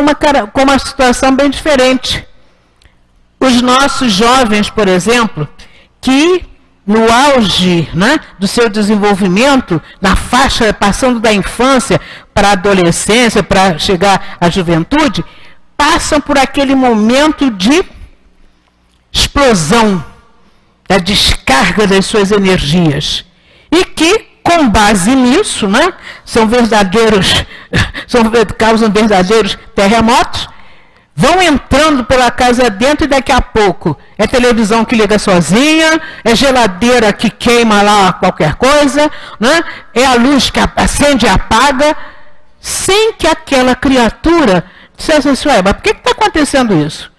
uma situação bem diferente. Os nossos jovens, por exemplo, que no auge, né, do seu desenvolvimento, na faixa, passando da infância para a adolescência, para chegar à juventude, passam por aquele momento de explosão, da descarga das suas energias. E que, com base nisso, né, causam verdadeiros terremotos, vão entrando pela casa dentro e daqui a pouco é televisão que liga sozinha, é geladeira que queima lá qualquer coisa, né? É a luz que acende e apaga, sem que aquela criatura dissesse assim, mas por que está acontecendo isso?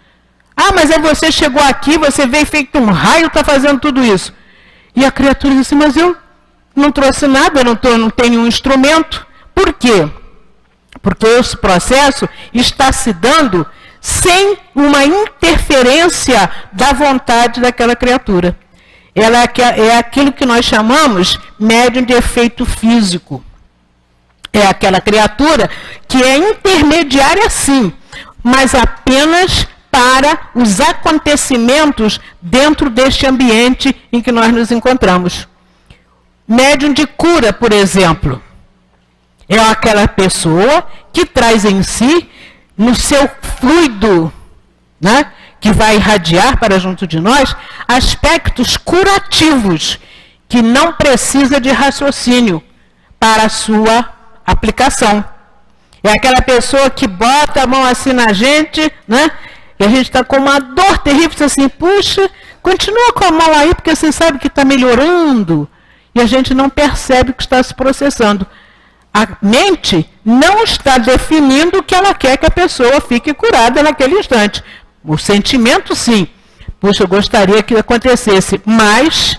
Mas você chegou aqui, você veio feito um raio, está fazendo tudo isso. E a criatura diz assim, mas eu não trouxe nada, eu não tenho nenhum instrumento. Por quê? Porque esse processo está se dando sem uma interferência da vontade daquela criatura. Ela é aquilo que nós chamamos médium de efeito físico. É aquela criatura que é intermediária sim, mas apenas para os acontecimentos dentro deste ambiente em que nós nos encontramos. Médium de cura, por exemplo, é aquela pessoa que traz em si, no seu fluido, né, que vai irradiar para junto de nós, aspectos curativos, que não precisa de raciocínio para a sua aplicação. É aquela pessoa que bota a mão assim na gente, né? E a gente está com uma dor terrível, diz assim, puxa, continua com a mão aí, porque você sabe que está melhorando. E a gente não percebe que está se processando. A mente não está definindo que ela quer que a pessoa fique curada naquele instante. O sentimento, sim. Puxa, eu gostaria que acontecesse, mas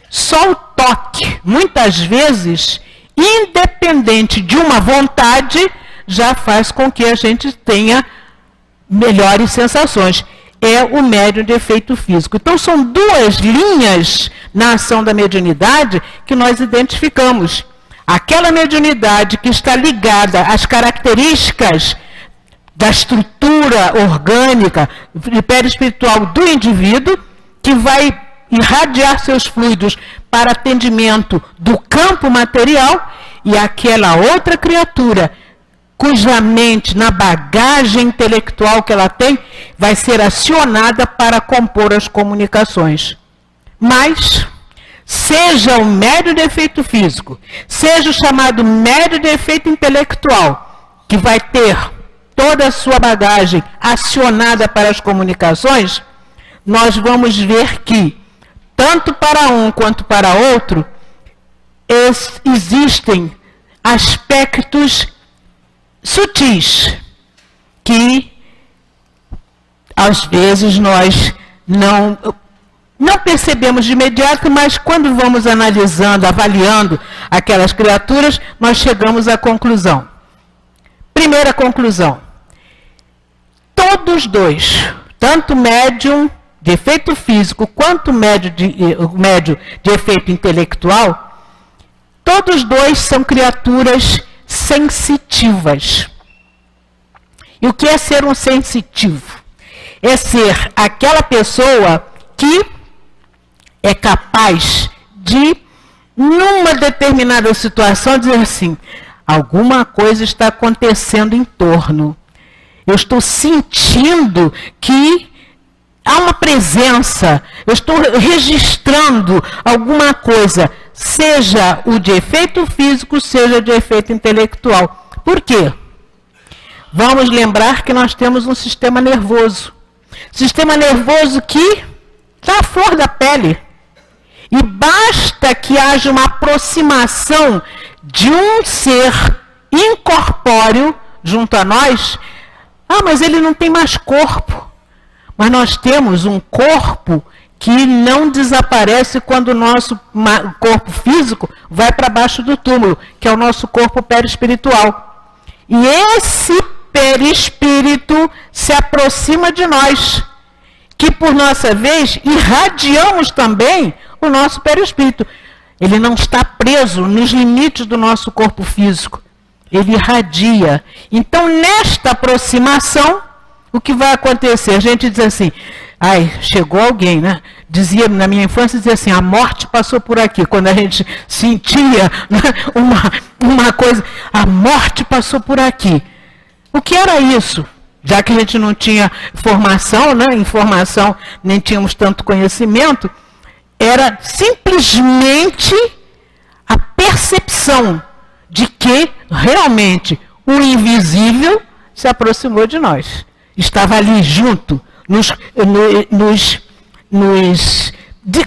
só o toque, muitas vezes, independente de uma vontade, já faz com que a gente tenha melhores sensações. É o médium de efeito físico. Então, são duas linhas na ação da mediunidade que nós identificamos. Aquela mediunidade que está ligada às características da estrutura orgânica, perispiritual do indivíduo, que vai irradiar seus fluidos para atendimento do campo material, e aquela outra criatura cuja mente, na bagagem intelectual que ela tem, vai ser acionada para compor as comunicações. Mas, seja o médium de efeito físico, seja o chamado médium de efeito intelectual, que vai ter toda a sua bagagem acionada para as comunicações, nós vamos ver que, tanto para um quanto para outro, existem aspectos sutis que, às vezes, nós não percebemos de imediato, mas quando vamos analisando, avaliando aquelas criaturas, nós chegamos à conclusão. Primeira conclusão. Todos dois, tanto médium de efeito físico quanto médium de efeito intelectual, todos dois são criaturas sensitivas. E o que é ser um sensitivo? É ser aquela pessoa que é capaz de, numa determinada situação, dizer assim, alguma coisa está acontecendo em torno. Eu estou sentindo que há uma presença, eu estou registrando alguma coisa, seja o de efeito físico, seja de efeito intelectual. Por quê? Vamos lembrar que nós temos um sistema nervoso. Sistema nervoso que está à flor da pele. E basta que haja uma aproximação de um ser incorpóreo junto a nós. Ah, mas ele não tem mais corpo. Mas nós temos um corpo que não desaparece quando o nosso corpo físico vai para baixo do túmulo, que é o nosso corpo perispiritual. E esse perispírito se aproxima de nós, que por nossa vez irradiamos também o nosso perispírito. Ele não está preso nos limites do nosso corpo físico. Ele irradia. Então, nesta aproximação, o que vai acontecer? A gente diz assim, ai, chegou alguém, né? Dizia, na minha infância, dizia assim, a morte passou por aqui. Quando a gente sentia, né, uma coisa, a morte passou por aqui. O que era isso? Já que a gente não tinha formação, né, informação, nem tínhamos tanto conhecimento, era simplesmente a percepção de que realmente o invisível se aproximou de nós. Estava ali junto,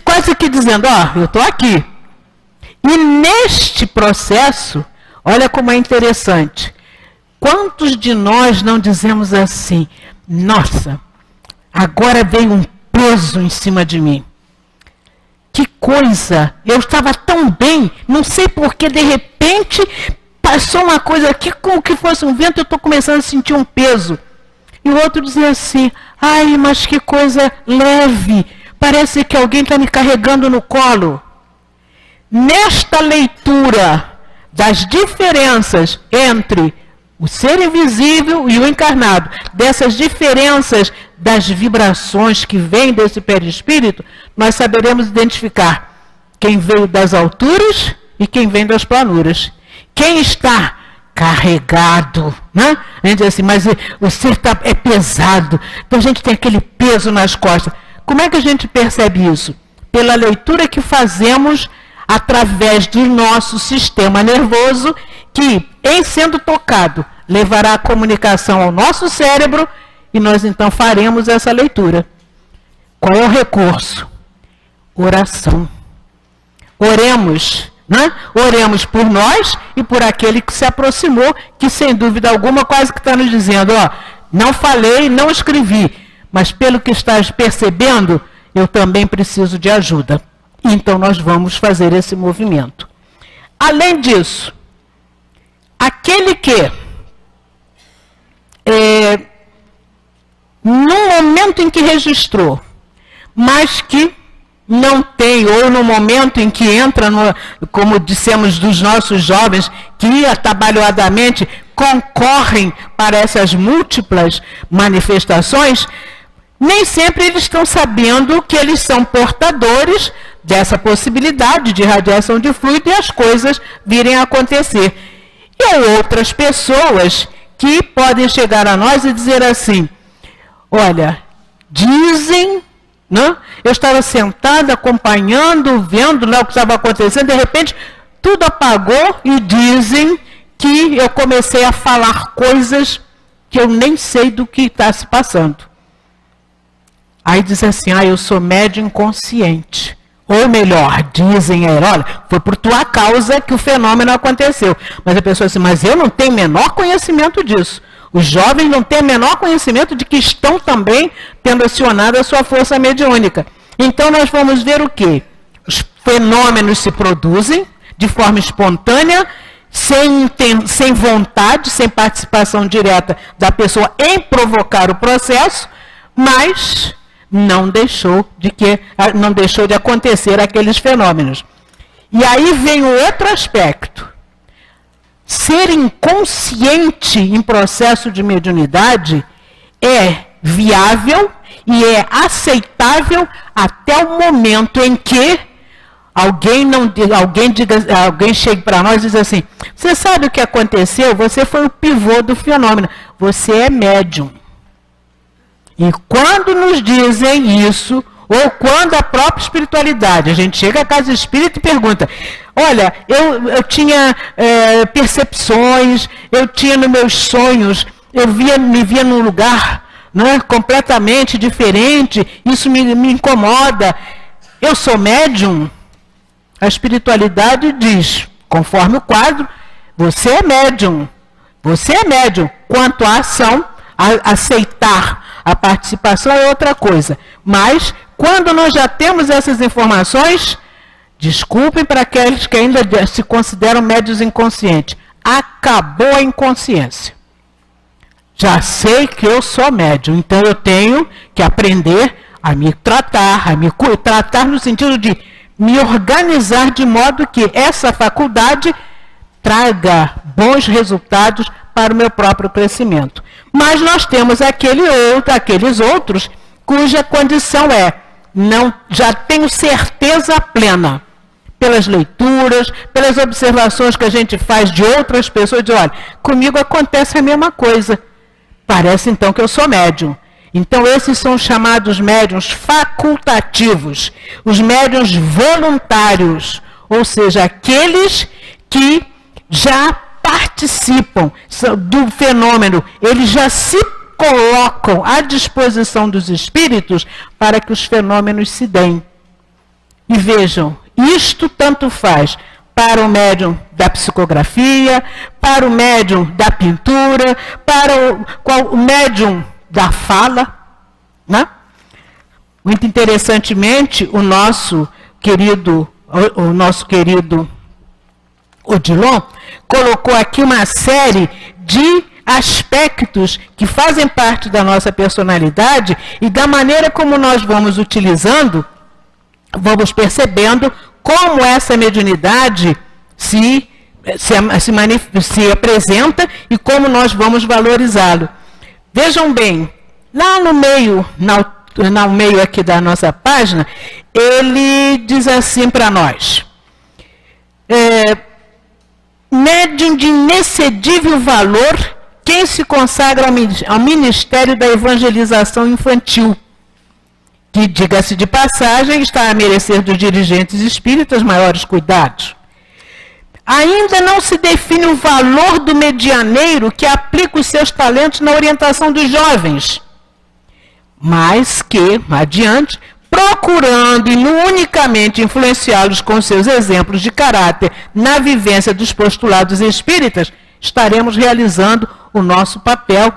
quase que dizendo, ó, eu estou aqui. E neste processo, olha como é interessante. Quantos de nós não dizemos assim, nossa, agora veio um peso em cima de mim. Que coisa, eu estava tão bem, não sei por que de repente passou uma coisa aqui, como que fosse um vento, eu estou começando a sentir um peso. E o outro dizia assim, ai, mas que coisa leve, parece que alguém está me carregando no colo. Nesta leitura das diferenças entre o ser invisível e o encarnado, dessas diferenças das vibrações que vêm desse perispírito, nós saberemos identificar quem veio das alturas e quem vem das planuras. Quem está carregado, né? A gente diz assim, mas o ser é pesado, então a gente tem aquele peso nas costas. Como é que a gente percebe isso? Pela leitura que fazemos através do nosso sistema nervoso, que, em sendo tocado, levará a comunicação ao nosso cérebro, e nós então faremos essa leitura. Qual é o recurso? Oração. Oremos, né? Oremos por nós e por aquele que se aproximou, que sem dúvida alguma quase que está nos dizendo, ó, não falei, não escrevi, mas pelo que estás percebendo, eu também preciso de ajuda. Então nós vamos fazer esse movimento. Além disso, aquele que, no momento em que registrou, mas que não tem, ou no momento em que entra, como dissemos dos nossos jovens, que atabalhoadamente concorrem para essas múltiplas manifestações, nem sempre eles estão sabendo que eles são portadores dessa possibilidade de radiação de fluido e as coisas virem a acontecer. E há outras pessoas que podem chegar a nós e dizer assim, olha, dizem, né? Eu estava sentada, acompanhando, vendo lá o que estava acontecendo, de repente tudo apagou e dizem que eu comecei a falar coisas que eu nem sei do que está se passando. Aí diz assim, eu sou médium inconsciente. Ou melhor, dizem aí, olha, foi por tua causa que o fenômeno aconteceu. Mas a pessoa diz assim, mas eu não tenho menor conhecimento disso. Os jovens não têm menor conhecimento de que estão também tendo acionado a sua força mediúnica. Então nós vamos ver o quê? Os fenômenos se produzem de forma espontânea, sem vontade, sem participação direta da pessoa em provocar o processo, mas não deixou de acontecer aqueles fenômenos. E aí vem o outro aspecto. Ser inconsciente em processo de mediunidade é viável e é aceitável até o momento em que alguém chegue para nós e diz assim, você sabe o que aconteceu? Você foi o pivô do fenômeno. Você é médium. E quando nos dizem isso, ou quando a própria espiritualidade, a gente chega à casa espírita e pergunta, olha, eu tinha percepções, eu tinha nos meus sonhos, me via num lugar, né, completamente diferente, isso me incomoda, eu sou médium? A espiritualidade diz, conforme o quadro, você é médium. Você é médium. Quanto à ação, aceitar a participação é outra coisa. Mas, quando nós já temos essas informações, desculpem para aqueles que ainda se consideram médios inconscientes. Acabou a inconsciência. Já sei que eu sou médium, então eu tenho que aprender a me tratar, tratar no sentido de me organizar de modo que essa faculdade traga bons resultados para o meu próprio crescimento. Mas nós temos aqueles outros cuja condição já tenho certeza plena, pelas leituras, pelas observações que a gente faz de outras pessoas, de olha, comigo acontece a mesma coisa. Parece então que eu sou médium. Então esses são chamados médiuns facultativos, os médiuns voluntários, ou seja, aqueles que já participam do fenômeno, eles já se colocam à disposição dos espíritos para que os fenômenos se deem. E vejam, isto tanto faz para o médium da psicografia, para o médium da pintura, para o médium da fala, né? Muito interessantemente, o nosso querido Odilon colocou aqui uma série de aspectos que fazem parte da nossa personalidade e da maneira como nós vamos utilizando, vamos percebendo como essa mediunidade se apresenta e como nós vamos valorizá-lo. Vejam bem, Lá no meio, no meio aqui da nossa página, ele diz assim para nós: médium de inexcedível valor quem se consagra ao ministério da evangelização infantil, que, diga-se de passagem, está a merecer dos dirigentes espíritas maiores cuidados. Ainda não se define o valor do medianeiro que aplica os seus talentos na orientação dos jovens, mas que, adiante, procurando e não unicamente influenciá-los com seus exemplos de caráter na vivência dos postulados espíritas, estaremos realizando o nosso papel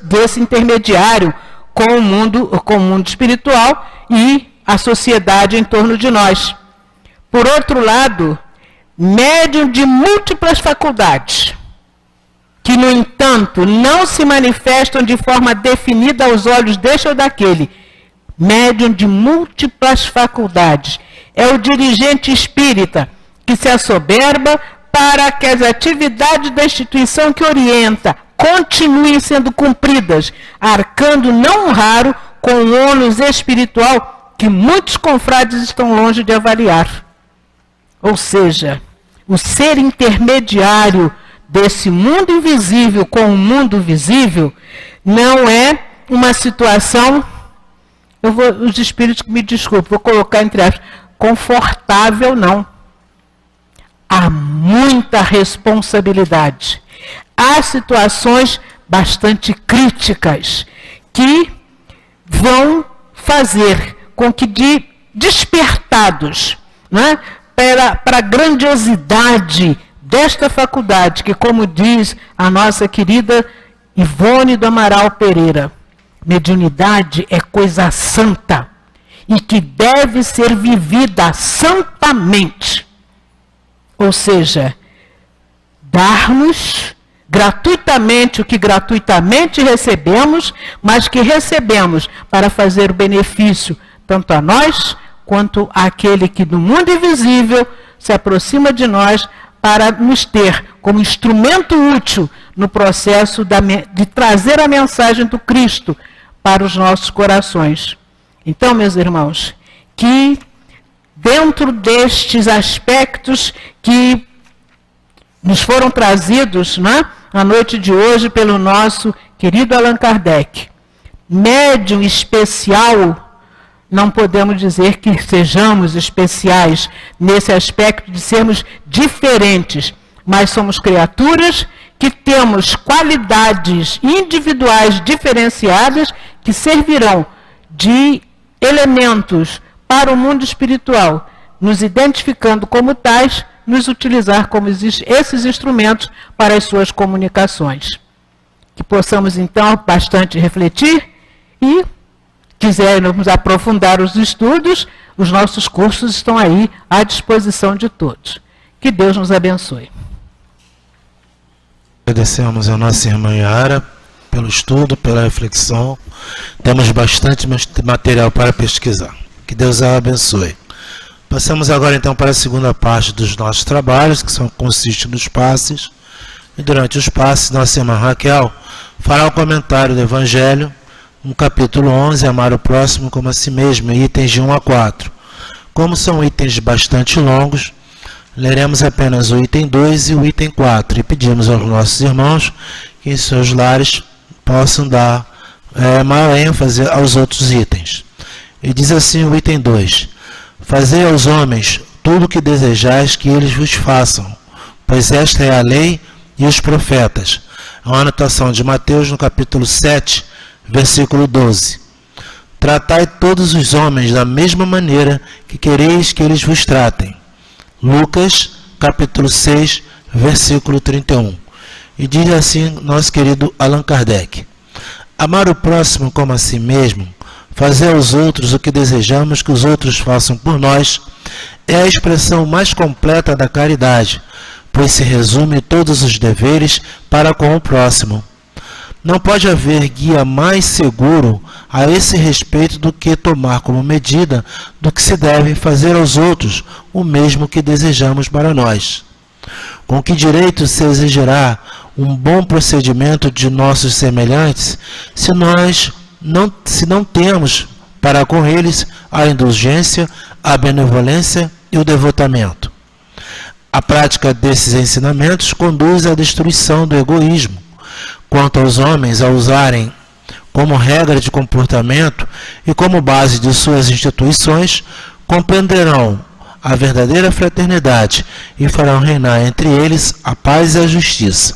desse intermediário com o mundo espiritual e a sociedade em torno de nós. Por outro lado, médium de múltiplas faculdades, que, no entanto, não se manifestam de forma definida aos olhos deste ou daquele. Médium de múltiplas faculdades é o dirigente espírita que se assoberba para que as atividades da instituição que orienta continuem sendo cumpridas, arcando não raro com o ônus espiritual que muitos confrades estão longe de avaliar. Ou seja, o ser intermediário desse mundo invisível com o mundo visível não é uma situação, os espíritos me desculpem, vou colocar entre aspas, confortável, não. Há muita responsabilidade. Há situações bastante críticas que vão fazer com que, despertados, né, para a grandiosidade desta faculdade, que, como diz a nossa querida Ivone do Amaral Pereira, mediunidade é coisa santa e que deve ser vivida santamente. Ou seja, dar-nos gratuitamente o que gratuitamente recebemos, mas que recebemos para fazer o benefício tanto a nós quanto àquele que do mundo invisível se aproxima de nós para nos ter como instrumento útil no processo de trazer a mensagem do Cristo para os nossos corações. Então, meus irmãos, que dentro destes aspectos que nos foram trazidos, né, na noite de hoje pelo nosso querido Allan Kardec, médium especial, não podemos dizer que sejamos especiais nesse aspecto de sermos diferentes, mas somos criaturas que temos qualidades individuais diferenciadas que servirão de elementos para o mundo espiritual, nos identificando como tais, nos utilizar como esses instrumentos para as suas comunicações. Que possamos, então, bastante refletir e, quisermos aprofundar os estudos, os nossos cursos estão aí à disposição de todos. Que Deus nos abençoe. Agradecemos a nossa irmã Yara pelo estudo, pela reflexão. Temos bastante material para pesquisar. Que Deus a abençoe. Passamos agora então para a segunda parte dos nossos trabalhos, que consiste nos passes. E durante os passes, nossa irmã Raquel fará o comentário do Evangelho, no capítulo 11, Amar o Próximo como a Si Mesmo, itens de 1 a 4. Como são itens bastante longos, leremos apenas o item 2 e o item 4, e pedimos aos nossos irmãos que em seus lares possam dar maior ênfase aos outros itens. E diz assim o item 2: Fazei aos homens tudo o que desejais que eles vos façam, pois esta é a lei e os profetas. É uma anotação de Mateus no capítulo 7, versículo 12. Tratai todos os homens da mesma maneira que quereis que eles vos tratem. Lucas, capítulo 6, versículo 31. E diz assim nosso querido Allan Kardec: Amar o próximo como a si mesmo, fazer aos outros o que desejamos que os outros façam por nós, é a expressão mais completa da caridade, pois se resume todos os deveres para com o próximo. Não pode haver guia mais seguro a esse respeito do que tomar como medida do que se deve fazer aos outros o mesmo que desejamos para nós. Com que direito se exigirá um bom procedimento de nossos semelhantes se não temos para com eles a indulgência, a benevolência e o devotamento. A prática desses ensinamentos conduz à destruição do egoísmo. Quanto aos homens a usarem como regra de comportamento e como base de suas instituições, compreenderão a verdadeira fraternidade e farão reinar entre eles a paz e a justiça.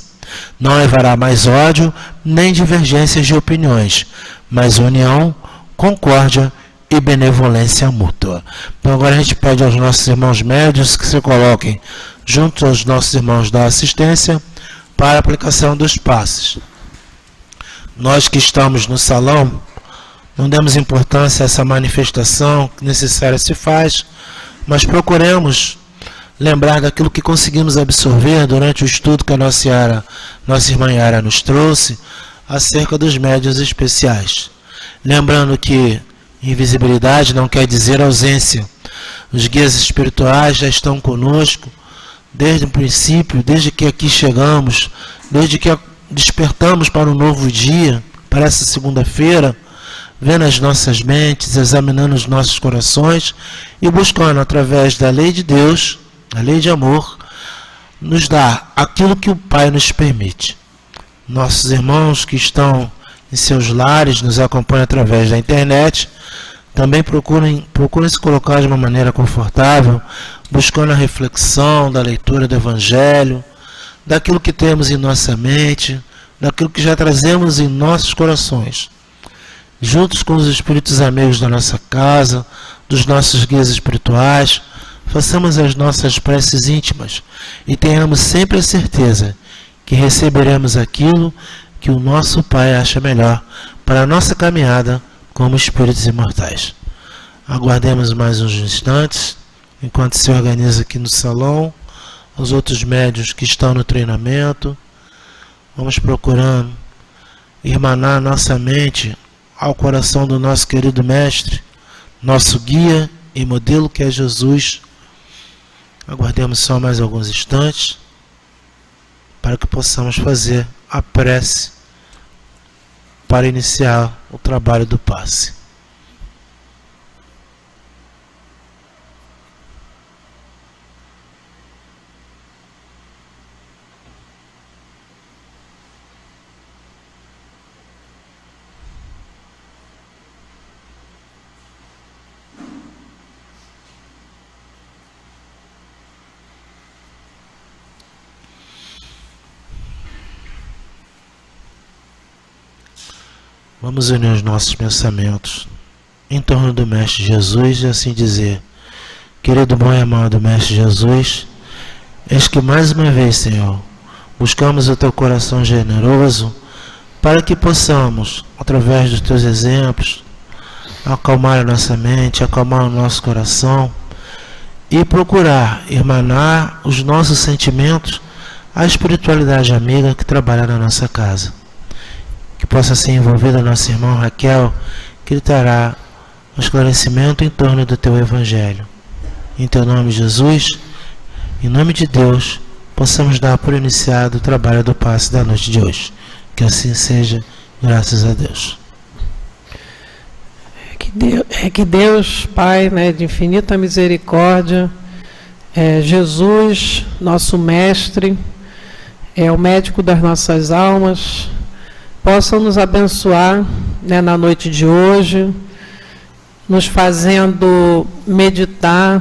Não haverá mais ódio nem divergências de opiniões, mas união, concórdia e benevolência mútua. Então agora a gente pede aos nossos irmãos médios que se coloquem junto aos nossos irmãos da assistência para a aplicação dos passes. Nós que estamos no salão, não demos importância a essa manifestação que necessária se faz, mas procuremos lembrar daquilo que conseguimos absorver durante o estudo que a nossa irmã Yara nos trouxe acerca dos médiuns especiais. Lembrando que invisibilidade não quer dizer ausência. Os guias espirituais já estão conosco desde o princípio, desde que aqui chegamos, desde que despertamos para um novo dia, para essa segunda-feira, vendo as nossas mentes, examinando os nossos corações e buscando, através da lei de Deus, a lei de amor, nos dar aquilo que o Pai nos permite. Nossos irmãos que estão em seus lares, nos acompanham através da internet, também procurem se colocar de uma maneira confortável, buscando a reflexão da leitura do Evangelho, daquilo que temos em nossa mente, daquilo que já trazemos em nossos corações. Juntos com os espíritos amigos da nossa casa, dos nossos guias espirituais, façamos as nossas preces íntimas e tenhamos sempre a certeza que receberemos aquilo que o nosso Pai acha melhor para a nossa caminhada como espíritos imortais. Aguardemos mais uns instantes, enquanto se organiza aqui no salão, os outros médiuns que estão no treinamento. Vamos procurando irmanar nossa mente ao coração do nosso querido Mestre, nosso guia e modelo que é Jesus. Aguardemos só mais alguns instantes para que possamos fazer a prece para iniciar o trabalho do passe. Vamos unir os nossos pensamentos em torno do Mestre Jesus e assim dizer: querido bom e amado Mestre Jesus, eis que mais uma vez, Senhor, buscamos o Teu coração generoso para que possamos, através dos Teus exemplos, acalmar a nossa mente, acalmar o nosso coração e procurar irmanar os nossos sentimentos à espiritualidade amiga que trabalha na nossa casa. Que possa ser envolvida a nossa irmã Raquel, que lhe trará o esclarecimento em torno do Teu Evangelho. Em Teu nome, Jesus, em nome de Deus, possamos dar por iniciado o trabalho do passe da noite de hoje. Que assim seja, graças a Deus. Que Deus, Pai, né, de infinita misericórdia, Jesus, nosso Mestre, o médico das nossas almas, possam nos abençoar, né, na noite de hoje, nos fazendo meditar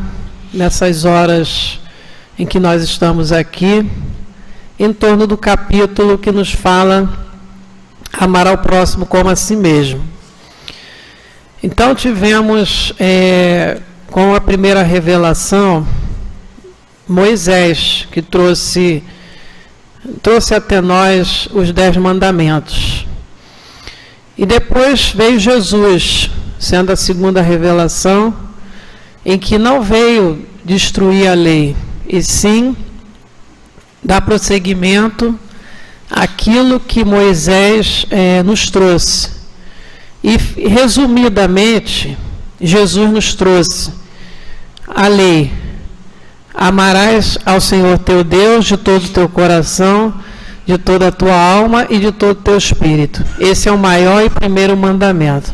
nessas horas em que nós estamos aqui, em torno do capítulo que nos fala amar ao próximo como a si mesmo. Então tivemos, com a primeira revelação, Moisés, que trouxe até nós os 10 mandamentos. E depois veio Jesus, sendo a segunda revelação, em que não veio destruir a lei, e sim dar prosseguimento àquilo que Moisés nos trouxe. E, resumidamente, Jesus nos trouxe a lei: amarás ao Senhor teu Deus de todo o teu coração, de toda a tua alma e de todo o teu espírito. Esse é o maior e primeiro mandamento.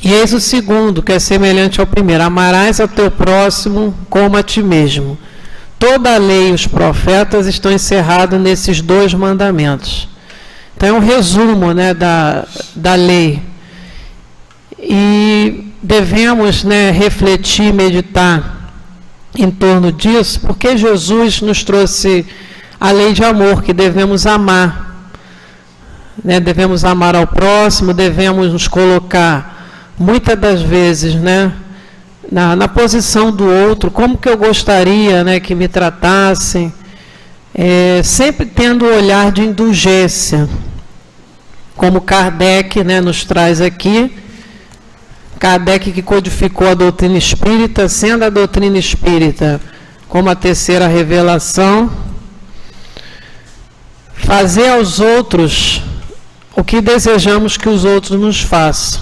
E eis o segundo, que é semelhante ao primeiro: amarás ao teu próximo como a ti mesmo. Toda a lei e os profetas estão encerrados nesses dois mandamentos. Então é um resumo, né, da lei. E devemos, né, refletir, meditar em torno disso, porque Jesus nos trouxe a lei de amor, que devemos amar. Né, devemos amar ao próximo, devemos nos colocar muitas das vezes, né, na posição do outro, como que eu gostaria, né, que me tratassem, sempre tendo o olhar de indulgência, como Kardec, né, nos traz aqui. Kardec, que codificou a doutrina espírita, sendo a doutrina espírita como a terceira revelação, fazer aos outros o que desejamos que os outros nos façam.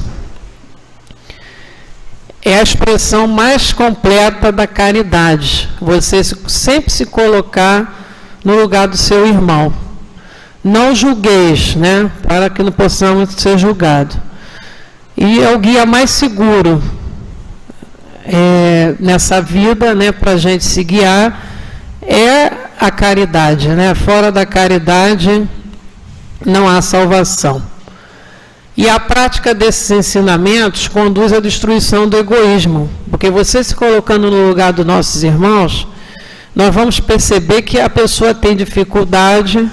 É a expressão mais completa da caridade. Você sempre se colocar no lugar do seu irmão. Não julgueis, né? Para que não possamos ser julgados. E é o guia mais seguro nessa vida, né? Para a gente se guiar, é a caridade, né? Fora da caridade não há salvação. E a prática desses ensinamentos conduz à destruição do egoísmo, porque você se colocando no lugar dos nossos irmãos, nós vamos perceber que a pessoa tem dificuldade,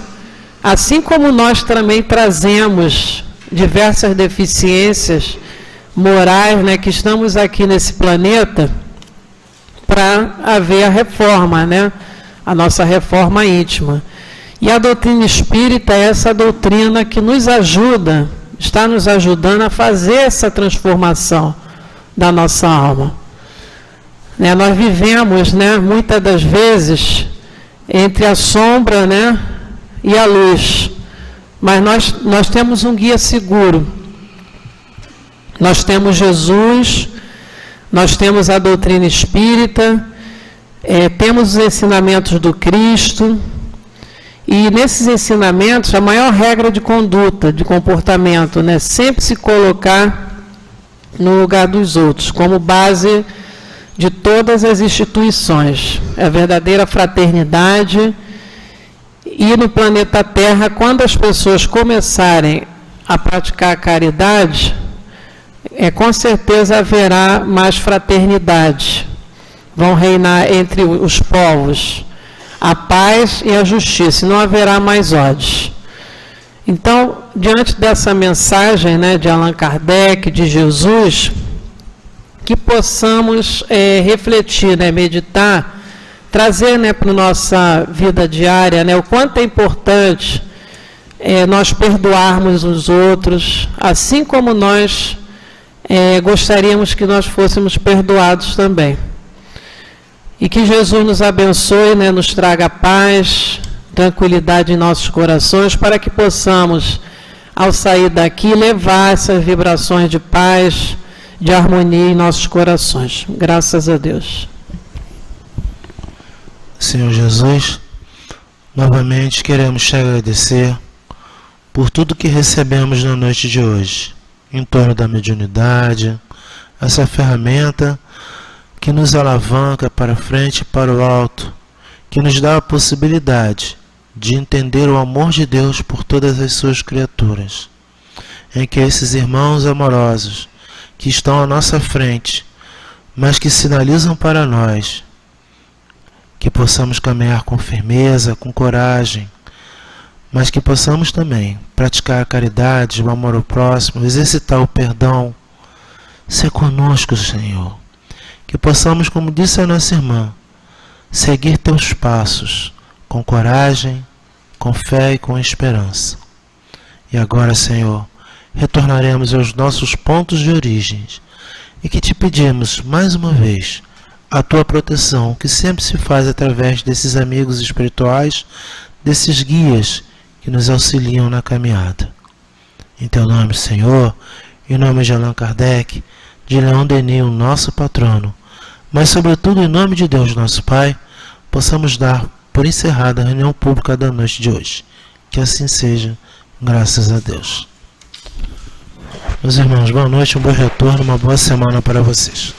assim como nós também trazemos diversas deficiências morais, né, que estamos aqui nesse planeta para haver a reforma, né, a nossa reforma íntima. E a doutrina espírita é essa doutrina que nos ajuda, está nos ajudando a fazer essa transformação da nossa alma. Né, nós vivemos, né, muitas das vezes entre a sombra, né, e a luz, mas nós temos um guia seguro. Nós temos Jesus, nós temos a doutrina espírita, temos os ensinamentos do Cristo. E nesses ensinamentos, a maior regra de conduta, de comportamento, né, sempre se colocar no lugar dos outros, como base de todas as instituições. É a verdadeira fraternidade. E no planeta Terra, quando as pessoas começarem a praticar a caridade, com certeza haverá mais fraternidade. Vão reinar entre os povos a paz e a justiça, e não haverá mais ódio. Então, diante dessa mensagem, né, de Allan Kardec, de Jesus, que possamos refletir, né, meditar, trazer, né, para a nossa vida diária, né, o quanto é importante nós perdoarmos os outros, assim como nós gostaríamos que nós fôssemos perdoados também. E que Jesus nos abençoe, né, nos traga paz, tranquilidade em nossos corações, para que possamos, ao sair daqui, levar essas vibrações de paz, de harmonia em nossos corações. Graças a Deus. Senhor Jesus, novamente queremos te agradecer por tudo que recebemos na noite de hoje, em torno da mediunidade, essa ferramenta que nos alavanca para frente e para o alto, que nos dá a possibilidade de entender o amor de Deus por todas as suas criaturas, em que esses irmãos amorosos que estão à nossa frente, mas que sinalizam para nós, que possamos caminhar com firmeza, com coragem, mas que possamos também praticar a caridade, o amor ao próximo, exercitar o perdão, ser conosco, Senhor. Que possamos, como disse a nossa irmã, seguir teus passos, com coragem, com fé e com esperança. E agora, Senhor, retornaremos aos nossos pontos de origem e que te pedimos, mais uma vez, a tua proteção, que sempre se faz através desses amigos espirituais, desses guias que nos auxiliam na caminhada. Em teu nome, Senhor, em nome de Allan Kardec, de Leon Denis, o nosso patrono, mas sobretudo em nome de Deus, nosso Pai, possamos dar por encerrada a reunião pública da noite de hoje. Que assim seja, graças a Deus. Meus irmãos, boa noite, um bom retorno, uma boa semana para vocês.